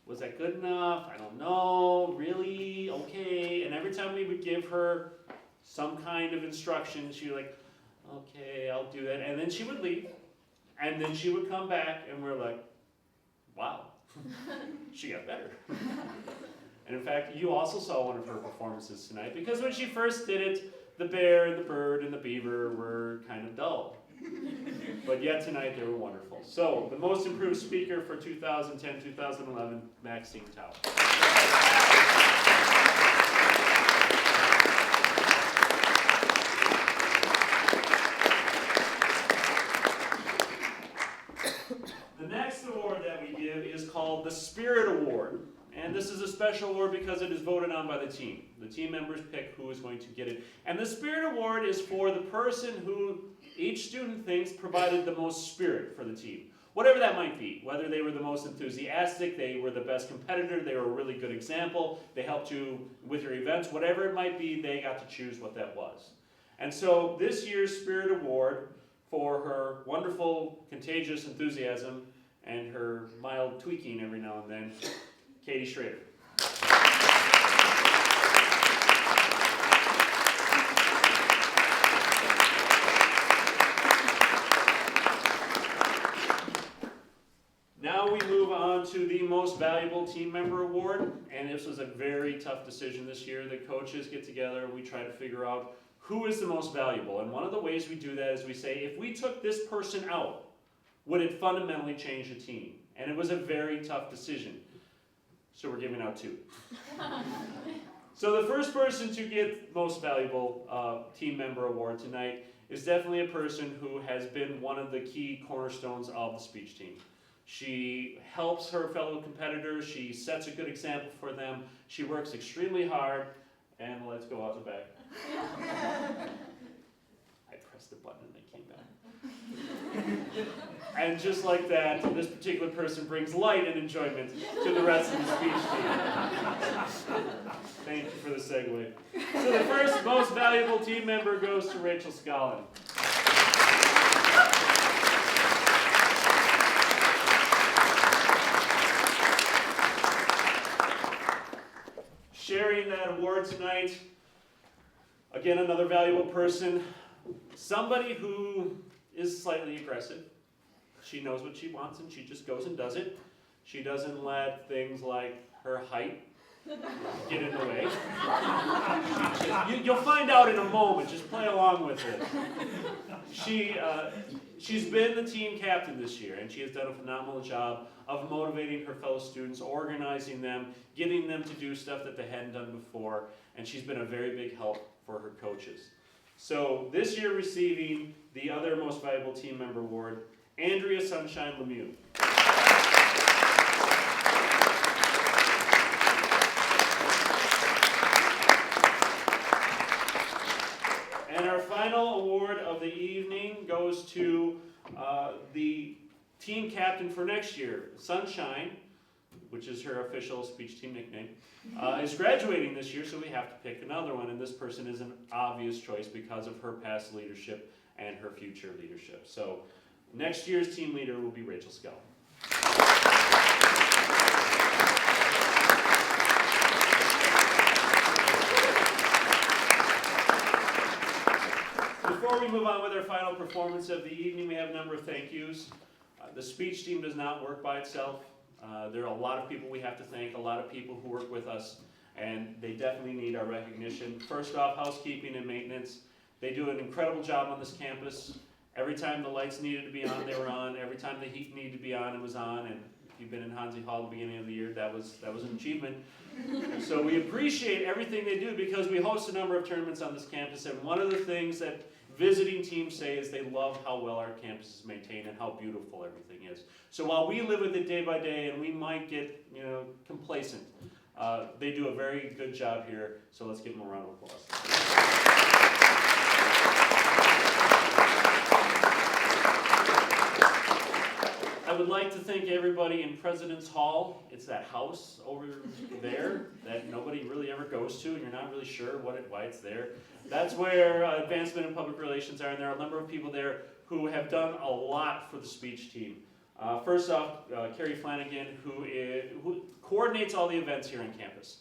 was that good enough? I don't know, really, okay. And every time we would give her some kind of instruction, she would like, okay, I'll do that. And then she would leave, and then she would come back, and we're like, wow, she got better. And in fact, you also saw one of her performances tonight, because when she first did it, the bear and the bird and the beaver were kind of dull. But yet tonight, they were wonderful. So, the most improved speaker for 2010-2011, Maxine Tao. The next award that we give is called the Spirit Award. And this is a special award because it is voted on by the team. The team members pick who is going to get it. And the Spirit Award is for the person who each student thinks provided the most spirit for the team. Whatever that might be, whether they were the most enthusiastic, they were the best competitor, they were a really good example, they helped you with your events, whatever it might be, they got to choose what that was. And so this year's Spirit Award, for her wonderful, contagious enthusiasm and her mild tweaking every now and then, Katie Schrader. Now we move on to the Most Valuable Team Member Award, and this was a very tough decision this year. The coaches get together and we try to figure out who is the most valuable. And one of the ways we do that is we say, if we took this person out, would it fundamentally change the team? And it was a very tough decision. So we're giving out two. So the first person to get Most Valuable Team Member Award tonight is definitely a person who has been one of the key cornerstones of the speech team. She helps her fellow competitors, she sets a good example for them, she works extremely hard, and let's go out the back. I pressed the button and they came back. And just like that, this particular person brings light and enjoyment to the rest of the speech team. Thank you for the segue. So the first Most Valuable Team Member goes to Rachel Scollin. Sharing that award tonight, again, another valuable person, somebody who is slightly aggressive. She knows what she wants and she just goes and does it. She doesn't let things like her height get in the way. You'll find out in a moment, just play along with it. She's been the team captain this year, and she has done a phenomenal job of motivating her fellow students, organizing them, getting them to do stuff that they hadn't done before, and she's been a very big help for her coaches. So this year receiving the other Most Valuable Team Member Award, Andrea Sunshine Lemieux. And our final award of the evening goes to the team captain for next year. Sunshine, which is her official speech team nickname, is graduating this year, so we have to pick another one, and this person is an obvious choice because of her past leadership and her future leadership. So next year's team leader will be Rachel Scollin. Before we move on with our final performance of the evening, we have a number of thank yous. The speech team does not work by itself. There are a lot of people we have to thank, a lot of people who work with us, and they definitely need our recognition. First off, housekeeping and maintenance. They do an incredible job on this campus. Every time the lights needed to be on, they were on. Every time the heat needed to be on, it was on. And if you've been in Hansi Hall at the beginning of the year, that was an achievement. So we appreciate everything they do because we host a number of tournaments on this campus, and one of the things that visiting teams say is they love how well our campus is maintained and how beautiful everything is. So while we live with it day by day and we might get complacent, they do a very good job here, so let's give them a round of applause. I would like to thank everybody in President's Hall. It's that house over there that nobody really ever goes to, and you're not really sure why it's there. That's where advancement in public relations are, and there are a number of people there who have done a lot for the speech team. First off, Kari Flanagan, who coordinates all the events here on campus.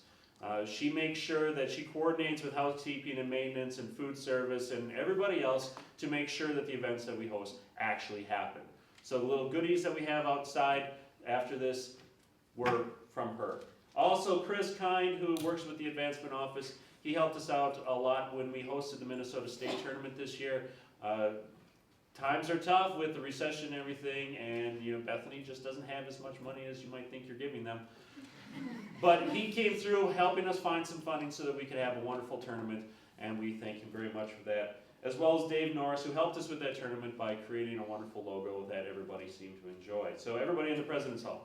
She makes sure that she coordinates with housekeeping and maintenance and food service and everybody else to make sure that the events that we host actually happen. So the little goodies that we have outside after this were from her. Also, Chris Kind, who works with the advancement office, he helped us out a lot when we hosted the Minnesota State Tournament this year. Times are tough with the recession and everything, and Bethany just doesn't have as much money as you might think you're giving them. But he came through helping us find some funding so that we could have a wonderful tournament, and we thank him very much for that. As well as Dave Norris, who helped us with that tournament by creating a wonderful logo that everybody seemed to enjoy. So everybody in the President's Hall.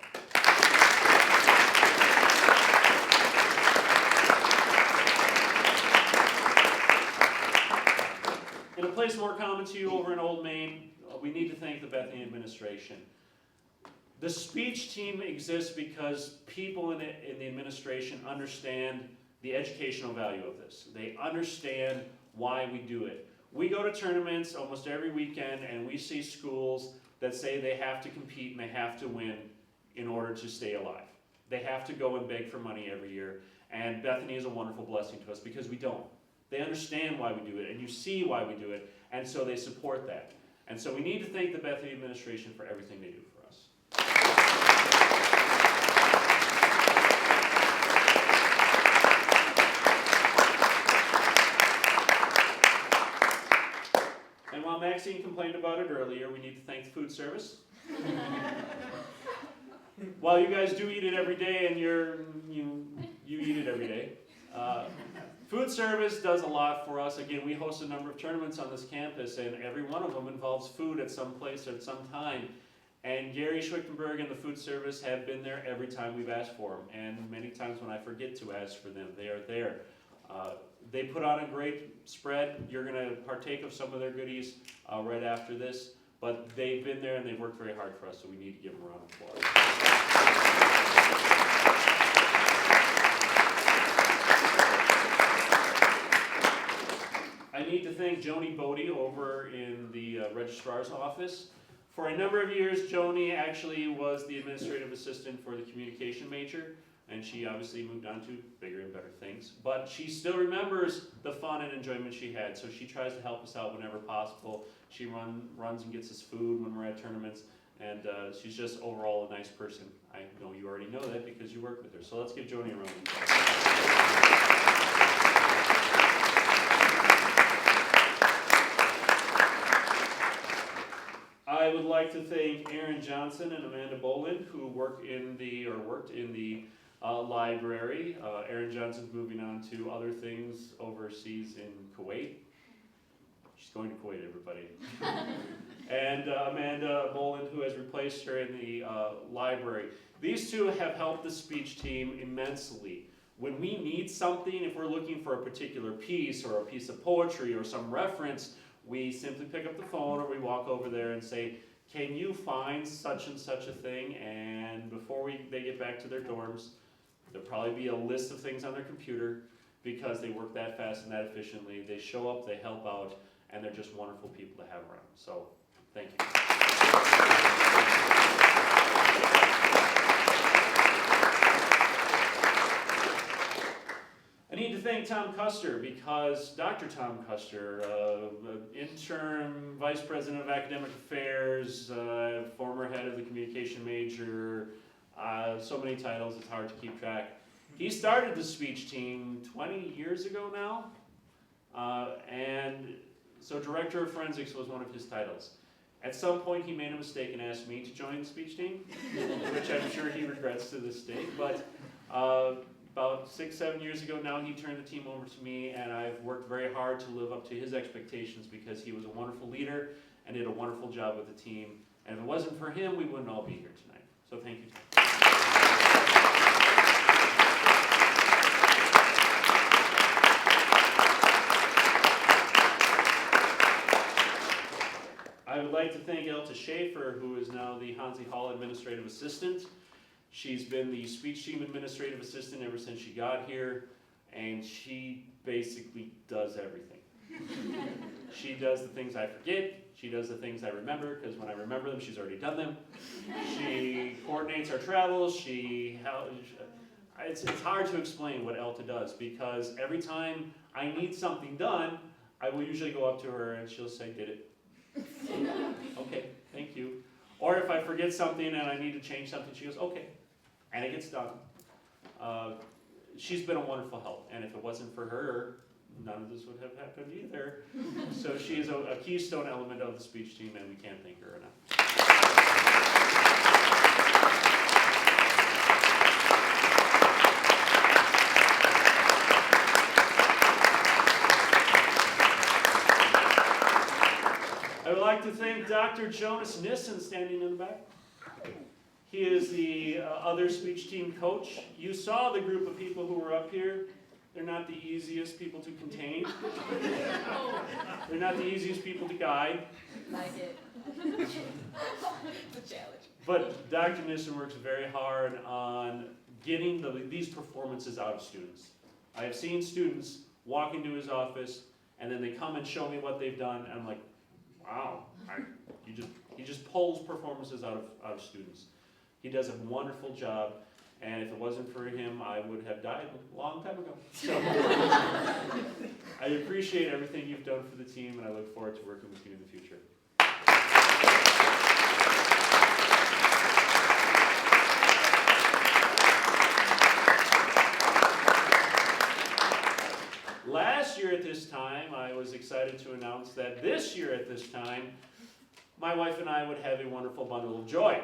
In a place more common to you over in Old Main, we need to thank the Bethany administration. The speech team exists because people in the administration understand the educational value of this. They understand why we do it. We go to tournaments almost every weekend, and we see schools that say they have to compete and they have to win in order to stay alive. They have to go and beg for money every year, and Bethany is a wonderful blessing to us because we don't. They understand why we do it, and you see why we do it, and so they support that. And so we need to thank the Bethany administration for everything they do for us. And while Maxine complained about it earlier, we need to thank the food service. While you guys do eat it every day, and you eat it every day, food service does a lot for us. Again, we host a number of tournaments on this campus, and every one of them involves food at some place or at some time. And Gary Schwichtenberg and the food service have been there every time we've asked for them. And many times when I forget to ask for them, they are there. They put on a great spread. You're going to partake of some of their goodies right after this. But they've been there and they've worked very hard for us, so we need to give them a round of applause. I need to thank Joni Bodie over in the registrar's office. For a number of years, Joni actually was the administrative assistant for the communication major, and she obviously moved on to bigger and better things. But she still remembers the fun and enjoyment she had, so she tries to help us out whenever possible. She runs and gets us food when we're at tournaments, and she's just overall a nice person. I know you already know that because you work with her, so let's give Joni a round of applause. I would like to thank Aaron Johnson and Amanda Boland, who worked in the library. Aaron Johnson's moving on to other things overseas in Kuwait. She's going to Kuwait, everybody. And Amanda Boland, who has replaced her in the library. These two have helped the speech team immensely. When we need something, if we're looking for a particular piece or a piece of poetry or some reference, we simply pick up the phone or we walk over there and say, can you find such and such a thing? And before they get back to their dorms, there'll probably be a list of things on their computer because they work that fast and that efficiently. They show up, they help out, and they're just wonderful people to have around. So, thank you. I need to thank Tom Custer because Dr. Tom Custer, interim vice president of academic affairs, former head of the communication major, So many titles, it's hard to keep track. He started the speech team 20 years ago now, and so Director of Forensics was one of his titles. At some point he made a mistake and asked me to join the speech team, which I'm sure he regrets to this day, but about 6-7 years ago now he turned the team over to me, and I've worked very hard to live up to his expectations because he was a wonderful leader and did a wonderful job with the team, and if it wasn't for him we wouldn't all be here tonight. So thank you. I would like to thank Elta Schaefer, who is now the Hansi Hall Administrative Assistant. She's been the speech team Administrative Assistant ever since she got here, and she basically does everything. She does the things I forget, she does the things I remember, because when I remember them, she's already done them. She coordinates our travels, it's hard to explain what Elta does, because every time I need something done, I will usually go up to her and she'll say, did it. Okay, thank you. Or if I forget something and I need to change something, she goes, okay, and it gets done. She's been a wonderful help, and if it wasn't for her, none of this would have happened either. So she is a keystone element of the speech team, and we can't thank her enough. I would like to thank Dr. Jonas Nissen, standing in the back. He is the other speech team coach. You saw the group of people who were up here. They're not the easiest people to contain. They're not the easiest people to guide. Like it. It's a challenge. But Dr. Nissen works very hard on getting these performances out of students. I have seen students walk into his office, and then they come and show me what they've done, and I'm like, wow, he just pulls performances out of students. He does a wonderful job, and if it wasn't for him, I would have died a long time ago. So I appreciate everything you've done for the team, and I look forward to working with you in the future. Last year at this time, I was excited to announce that this year at this time, my wife and I would have a wonderful bundle of joy.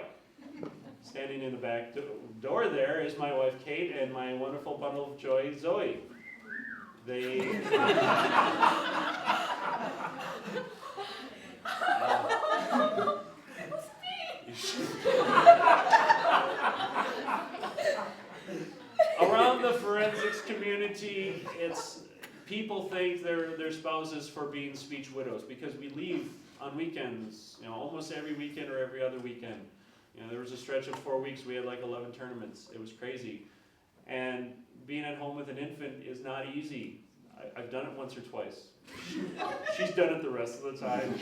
Standing in the back door there is my wife Kate and my wonderful bundle of joy, Zoe. They... Around the forensics community, people thank their spouses for being speech widows because we leave on weekends, almost every weekend or every other weekend. There was a stretch of 4 weeks, we had like 11 tournaments. It was crazy. And being at home with an infant is not easy. I've done it once or twice. She's done it the rest of the time.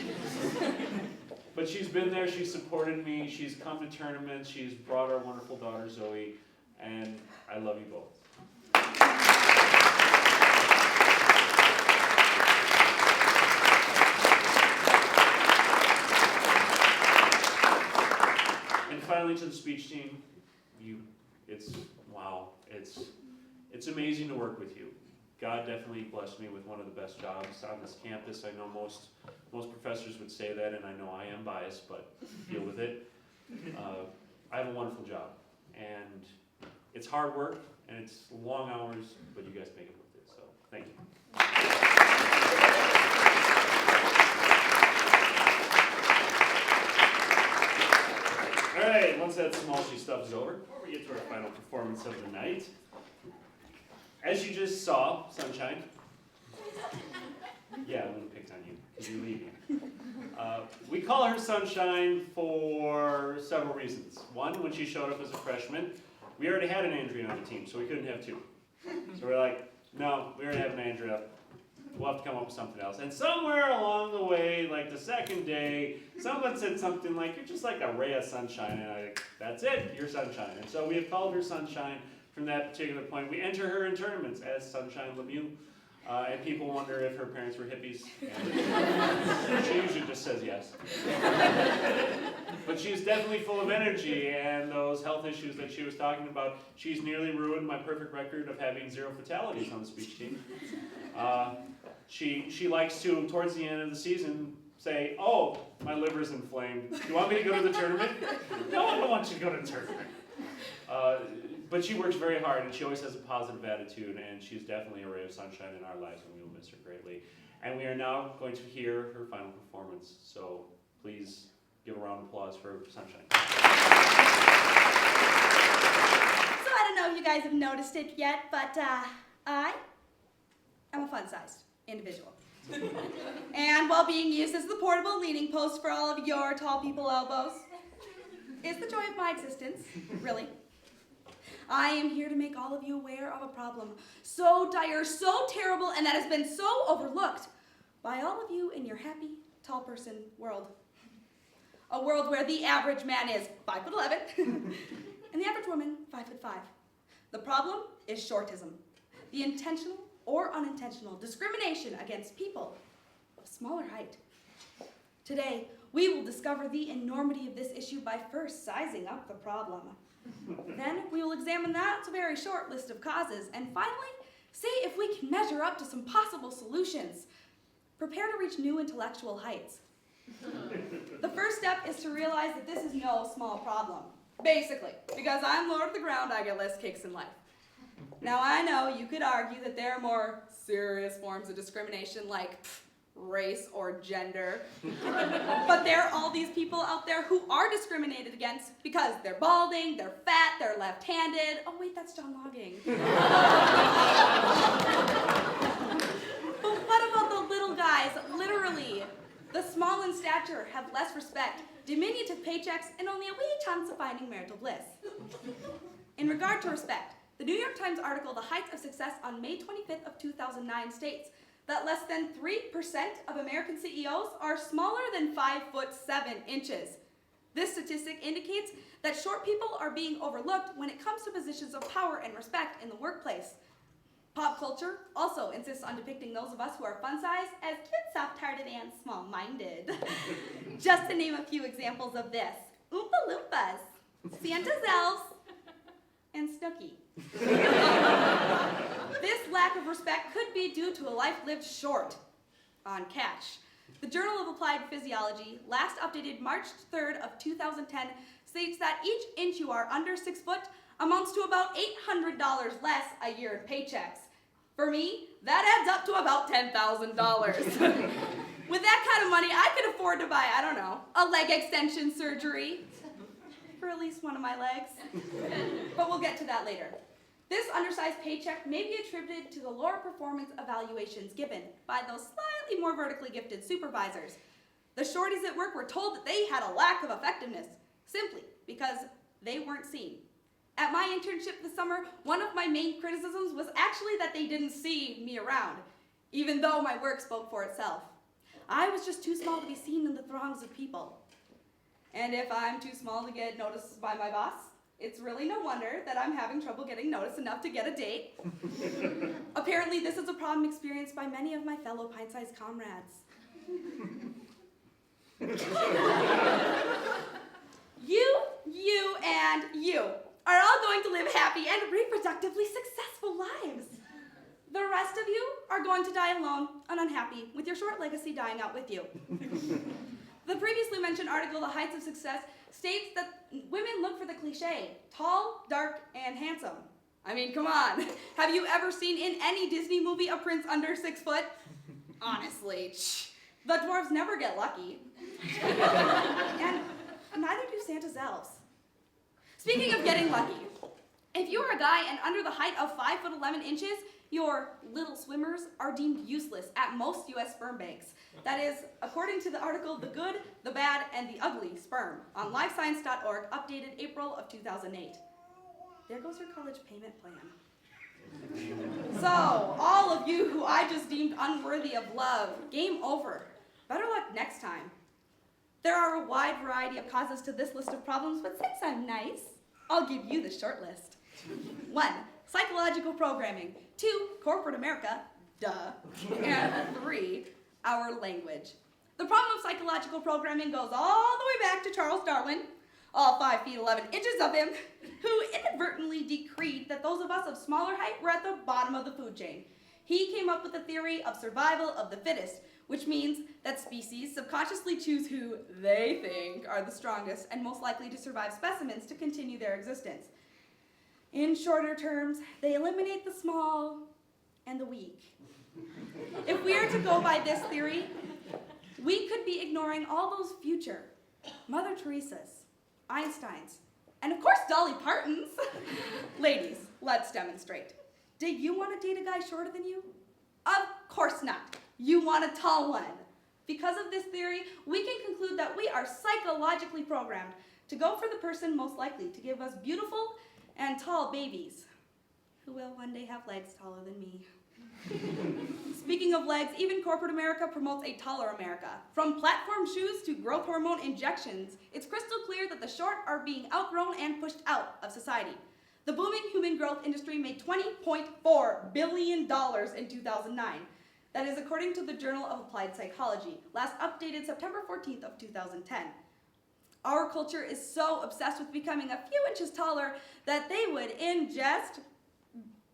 But she's been there, she's supported me, she's come to tournaments, she's brought our wonderful daughter Zoe, and I love you both. And finally to the speech team, it's amazing to work with you. God definitely blessed me with one of the best jobs on this campus. I know most professors would say that, and I know I am biased, but deal with it. I have a wonderful job, and it's hard work, and it's long hours, but you guys make it worth it, so thank you. All right, once that smalshy stuff is over, before we get to our final performance of the night, as you just saw, Sunshine. Yeah, I'm gonna pick on you, because you're leaving. We call her Sunshine for several reasons. One, when she showed up as a freshman, we already had an Andrea on the team, so we couldn't have two. So we're like, no, we already have an Andrea. We'll have to come up with something else. And somewhere along the way, like the second day, someone said something like, you're just like a ray of sunshine. And I, that's it, you're Sunshine. And so we have called her Sunshine from that particular point. We enter her in tournaments as Sunshine Lemieux. And people wonder if her parents were hippies. And she usually just says yes. But she's definitely full of energy, and those health issues that she was talking about, she's nearly ruined my perfect record of having 0 fatalities on the speech team. She likes to, towards the end of the season, say, "Oh, my liver's inflamed. Do you want me to go to the tournament?" "No, I don't want you to go to the tournament." But she works very hard, and she always has a positive attitude, and she's definitely a ray of sunshine in our lives, and we will miss her greatly. And we are now going to hear her final performance, so please give a round of applause for Sunshine. So I don't know if you guys have noticed it yet, but I am a fun-sized individual. And while being used as the portable leaning post for all of your tall people elbows is the joy of my existence, really. I am here to make all of you aware of a problem so dire, so terrible, and that has been so overlooked by all of you in your happy, tall person world. A world where the average man is 5'11", and the average woman 5'5". The problem is shortism, the intentional or unintentional discrimination against people of smaller height. Today, we will discover the enormity of this issue by first sizing up the problem. Then we will examine that very short list of causes, and finally, see if we can measure up to some possible solutions. Prepare to reach new intellectual heights. The first step is to realize that this is no small problem. Basically, because I'm Lord of the Ground, I get less kicks in life. Now I know you could argue that there are more serious forms of discrimination like race or gender, but there are all these people out there who are discriminated against because they're balding, they're fat, they're left-handed. Oh wait, that's John Logging. But what about the little guys? Literally, the small in stature have less respect, diminutive paychecks, and only a wee chance of finding marital bliss. In regard to respect, the New York Times article, The Heights of Success, on May 25th of 2009 states that less than 3% of American CEOs are smaller than 5'7". This statistic indicates that short people are being overlooked when it comes to positions of power and respect in the workplace. Pop culture also insists on depicting those of us who are fun-sized as cute, soft-hearted, and small-minded. Just to name a few examples of this: Oompa Loompas, Santa's elves, and Snooki. This lack of respect could be due to a life lived short on cash. The Journal of Applied Physiology, last updated March 3rd of 2010, states that each inch you are under 6 foot amounts to about $800 less a year in paychecks. For me, that adds up to about $10,000. With that kind of money, I could afford to buy, I don't know, a leg extension surgery for at least one of my legs. But we'll get to that later. This undersized paycheck may be attributed to the lower performance evaluations given by those slightly more vertically gifted supervisors. The shorties at work were told that they had a lack of effectiveness simply because they weren't seen. At my internship this summer, one of my main criticisms was actually that they didn't see me around, even though my work spoke for itself. I was just too small to be seen in the throngs of people. And if I'm too small to get noticed by my boss, it's really no wonder that I'm having trouble getting noticed enough to get a date. Apparently, this is a problem experienced by many of my fellow pint-sized comrades. You, and you are all going to live happy and reproductively successful lives. The rest of you are going to die alone and unhappy, with your short legacy dying out with you. The previously mentioned article, The Heights of Success, states that women look for the cliche, tall, dark, and handsome. I mean, come on. Have you ever seen in any Disney movie a prince under 6 foot? Honestly, the dwarves never get lucky. And neither do Santa's elves. Speaking of getting lucky, if you're a guy and under the height of 5'11", your little swimmers are deemed useless at most U.S. sperm banks. That is, according to the article, The Good, the Bad, and the Ugly Sperm on livescience.org, updated April of 2008. There goes your college payment plan. So, all of you who I just deemed unworthy of love, game over. Better luck next time. There are a wide variety of causes to this list of problems, but since I'm nice, I'll give you the short list. 1, psychological programming. 2, corporate America, duh. And 3, our language. The problem of psychological programming goes all the way back to Charles Darwin, all 5 feet 11 inches of him, who inadvertently decreed that those of us of smaller height were at the bottom of the food chain. He came up with the theory of survival of the fittest, which means that species subconsciously choose who they think are the strongest and most likely to survive specimens to continue their existence. In shorter terms, they eliminate the small and the weak. If we are to go by this theory, we could be ignoring all those future Mother Teresa's, Einstein's, and of course Dolly Parton's. Ladies, let's demonstrate. Do you want to date a guy shorter than you? Of course not. You want a tall one. Because of this theory, we can conclude that we are psychologically programmed to go for the person most likely to give us beautiful and tall babies, who will one day have legs taller than me. Speaking of legs, even corporate America promotes a taller America. From platform shoes to growth hormone injections, it's crystal clear that the short are being outgrown and pushed out of society. The booming human growth industry made $20.4 billion in 2009. That is according to the Journal of Applied Psychology, last updated September 14th of 2010. Our culture is so obsessed with becoming a few inches taller that they would ingest,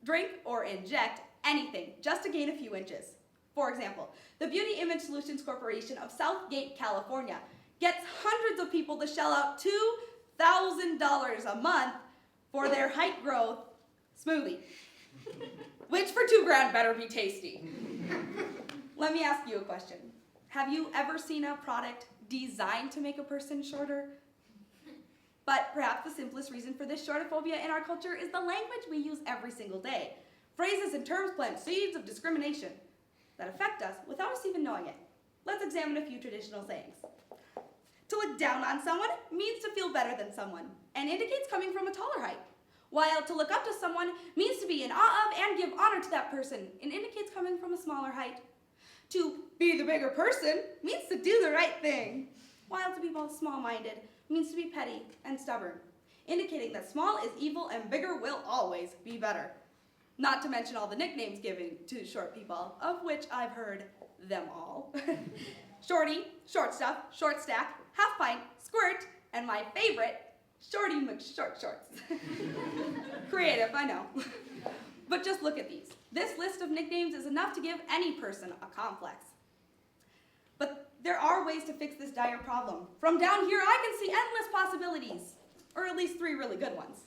drink, or inject anything just to gain a few inches. For example, the Beauty Image Solutions Corporation of Southgate, California gets hundreds of people to shell out $2,000 a month for their height growth smoothie, which for $2,000 better be tasty. Let me ask you a question. Have you ever seen a product designed to make a person shorter? But perhaps the simplest reason for this shortophobia in our culture is the language we use every single day. Phrases and terms plant seeds of discrimination that affect us without us even knowing it. Let's examine a few traditional sayings. To look down on someone means to feel better than someone and indicates coming from a taller height, while to look up to someone means to be in awe of and give honor to that person and indicates coming from a smaller height. To be the bigger person means to do the right thing, while to be both small-minded means to be petty and stubborn, indicating that small is evil and bigger will always be better. Not to mention all the nicknames given to short people, of which I've heard them all. Shorty, short stuff, short stack, half pint, squirt, and my favorite, Shorty McShort Shorts. Creative, I know. But just look at these. This list of nicknames is enough to give any person a complex. But there are ways to fix this dire problem. From down here, I can see endless possibilities, or at least 3 really good ones.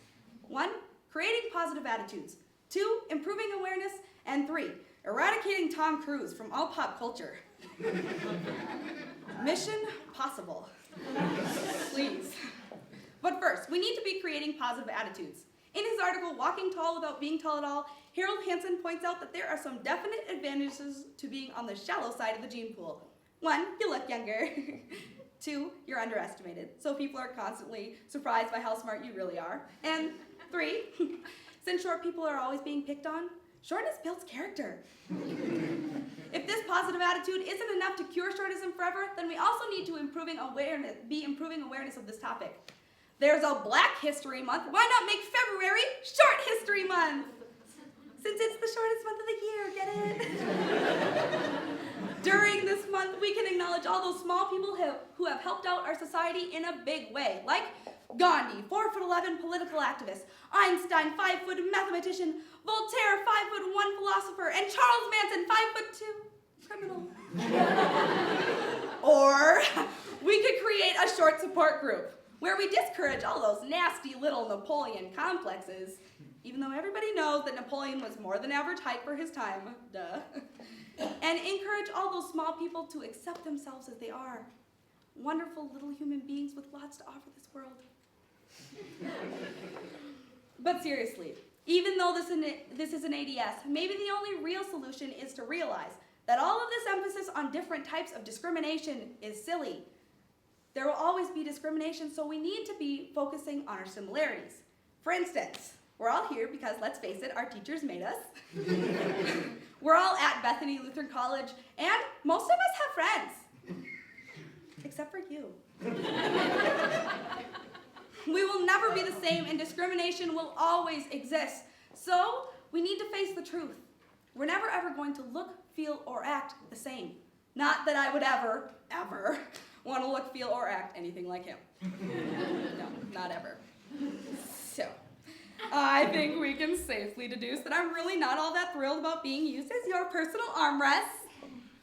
1, creating positive attitudes. 2, improving awareness. And 3, eradicating Tom Cruise from all pop culture. Mission possible. Please. But first, we need to be creating positive attitudes. In his article, Walking Tall Without Being Tall at All, Harold Hansen points out that there are some definite advantages to being on the shallow side of the gene pool. 1, you look younger. 2, you're underestimated, so people are constantly surprised by how smart you really are. And 3, since short people are always being picked on, shortness builds character. If this positive attitude isn't enough to cure shortism forever, then we also need to improving awareness of this topic. There's a Black History Month. Why not make February Short History Month? Since it's the shortest month of the year, get it? During this month, we can acknowledge all those small people who have helped out our society in a big way, like Gandhi, 4'11" political activist, Einstein, 5-foot mathematician, Voltaire, 5'1" philosopher, and Charles Manson, 5'2" criminal. Or we could create a short support group where we discourage all those nasty little Napoleon complexes, even though everybody knows that Napoleon was more than average height for his time, duh, and encourage all those small people to accept themselves as they are, wonderful little human beings with lots to offer this world. But seriously, even though this is an ADS, maybe the only real solution is to realize that all of this emphasis on different types of discrimination is silly. There will always be discrimination, so we need to be focusing on our similarities. For instance, we're all here because, let's face it, our teachers made us. We're all at Bethany Lutheran College, and most of us have friends. Except for you. We will never be the same, and discrimination will always exist. So, we need to face the truth. We're never ever going to look, feel, or act the same. Not that I would ever want to look, feel, or act anything like him. No, not ever. So, I think we can safely deduce that I'm really not all that thrilled about being used as your personal armrests.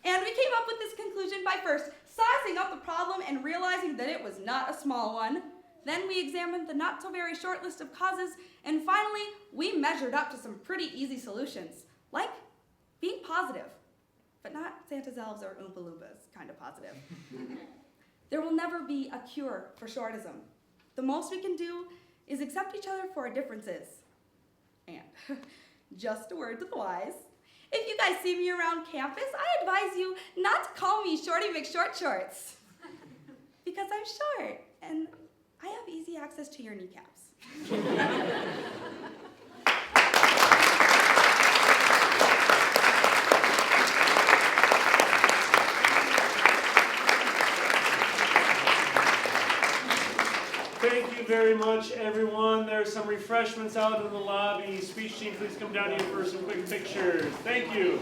And we came up with this conclusion by first sizing up the problem and realizing that it was not a small one. Then we examined the not so very short list of causes, and finally, we measured up to some pretty easy solutions, like being positive, but not Santa's elves or Oompa Loompas kind of positive. There will never be a cure for shortism. The most we can do is accept each other for our differences. And just a word to the wise, if you guys see me around campus, I advise you not to call me Shorty McShortshorts, because I'm short and I have easy access to your kneecaps. Thank you very much, everyone. There's some refreshments out in the lobby. Speech team, please come down here for some quick pictures. Thank you.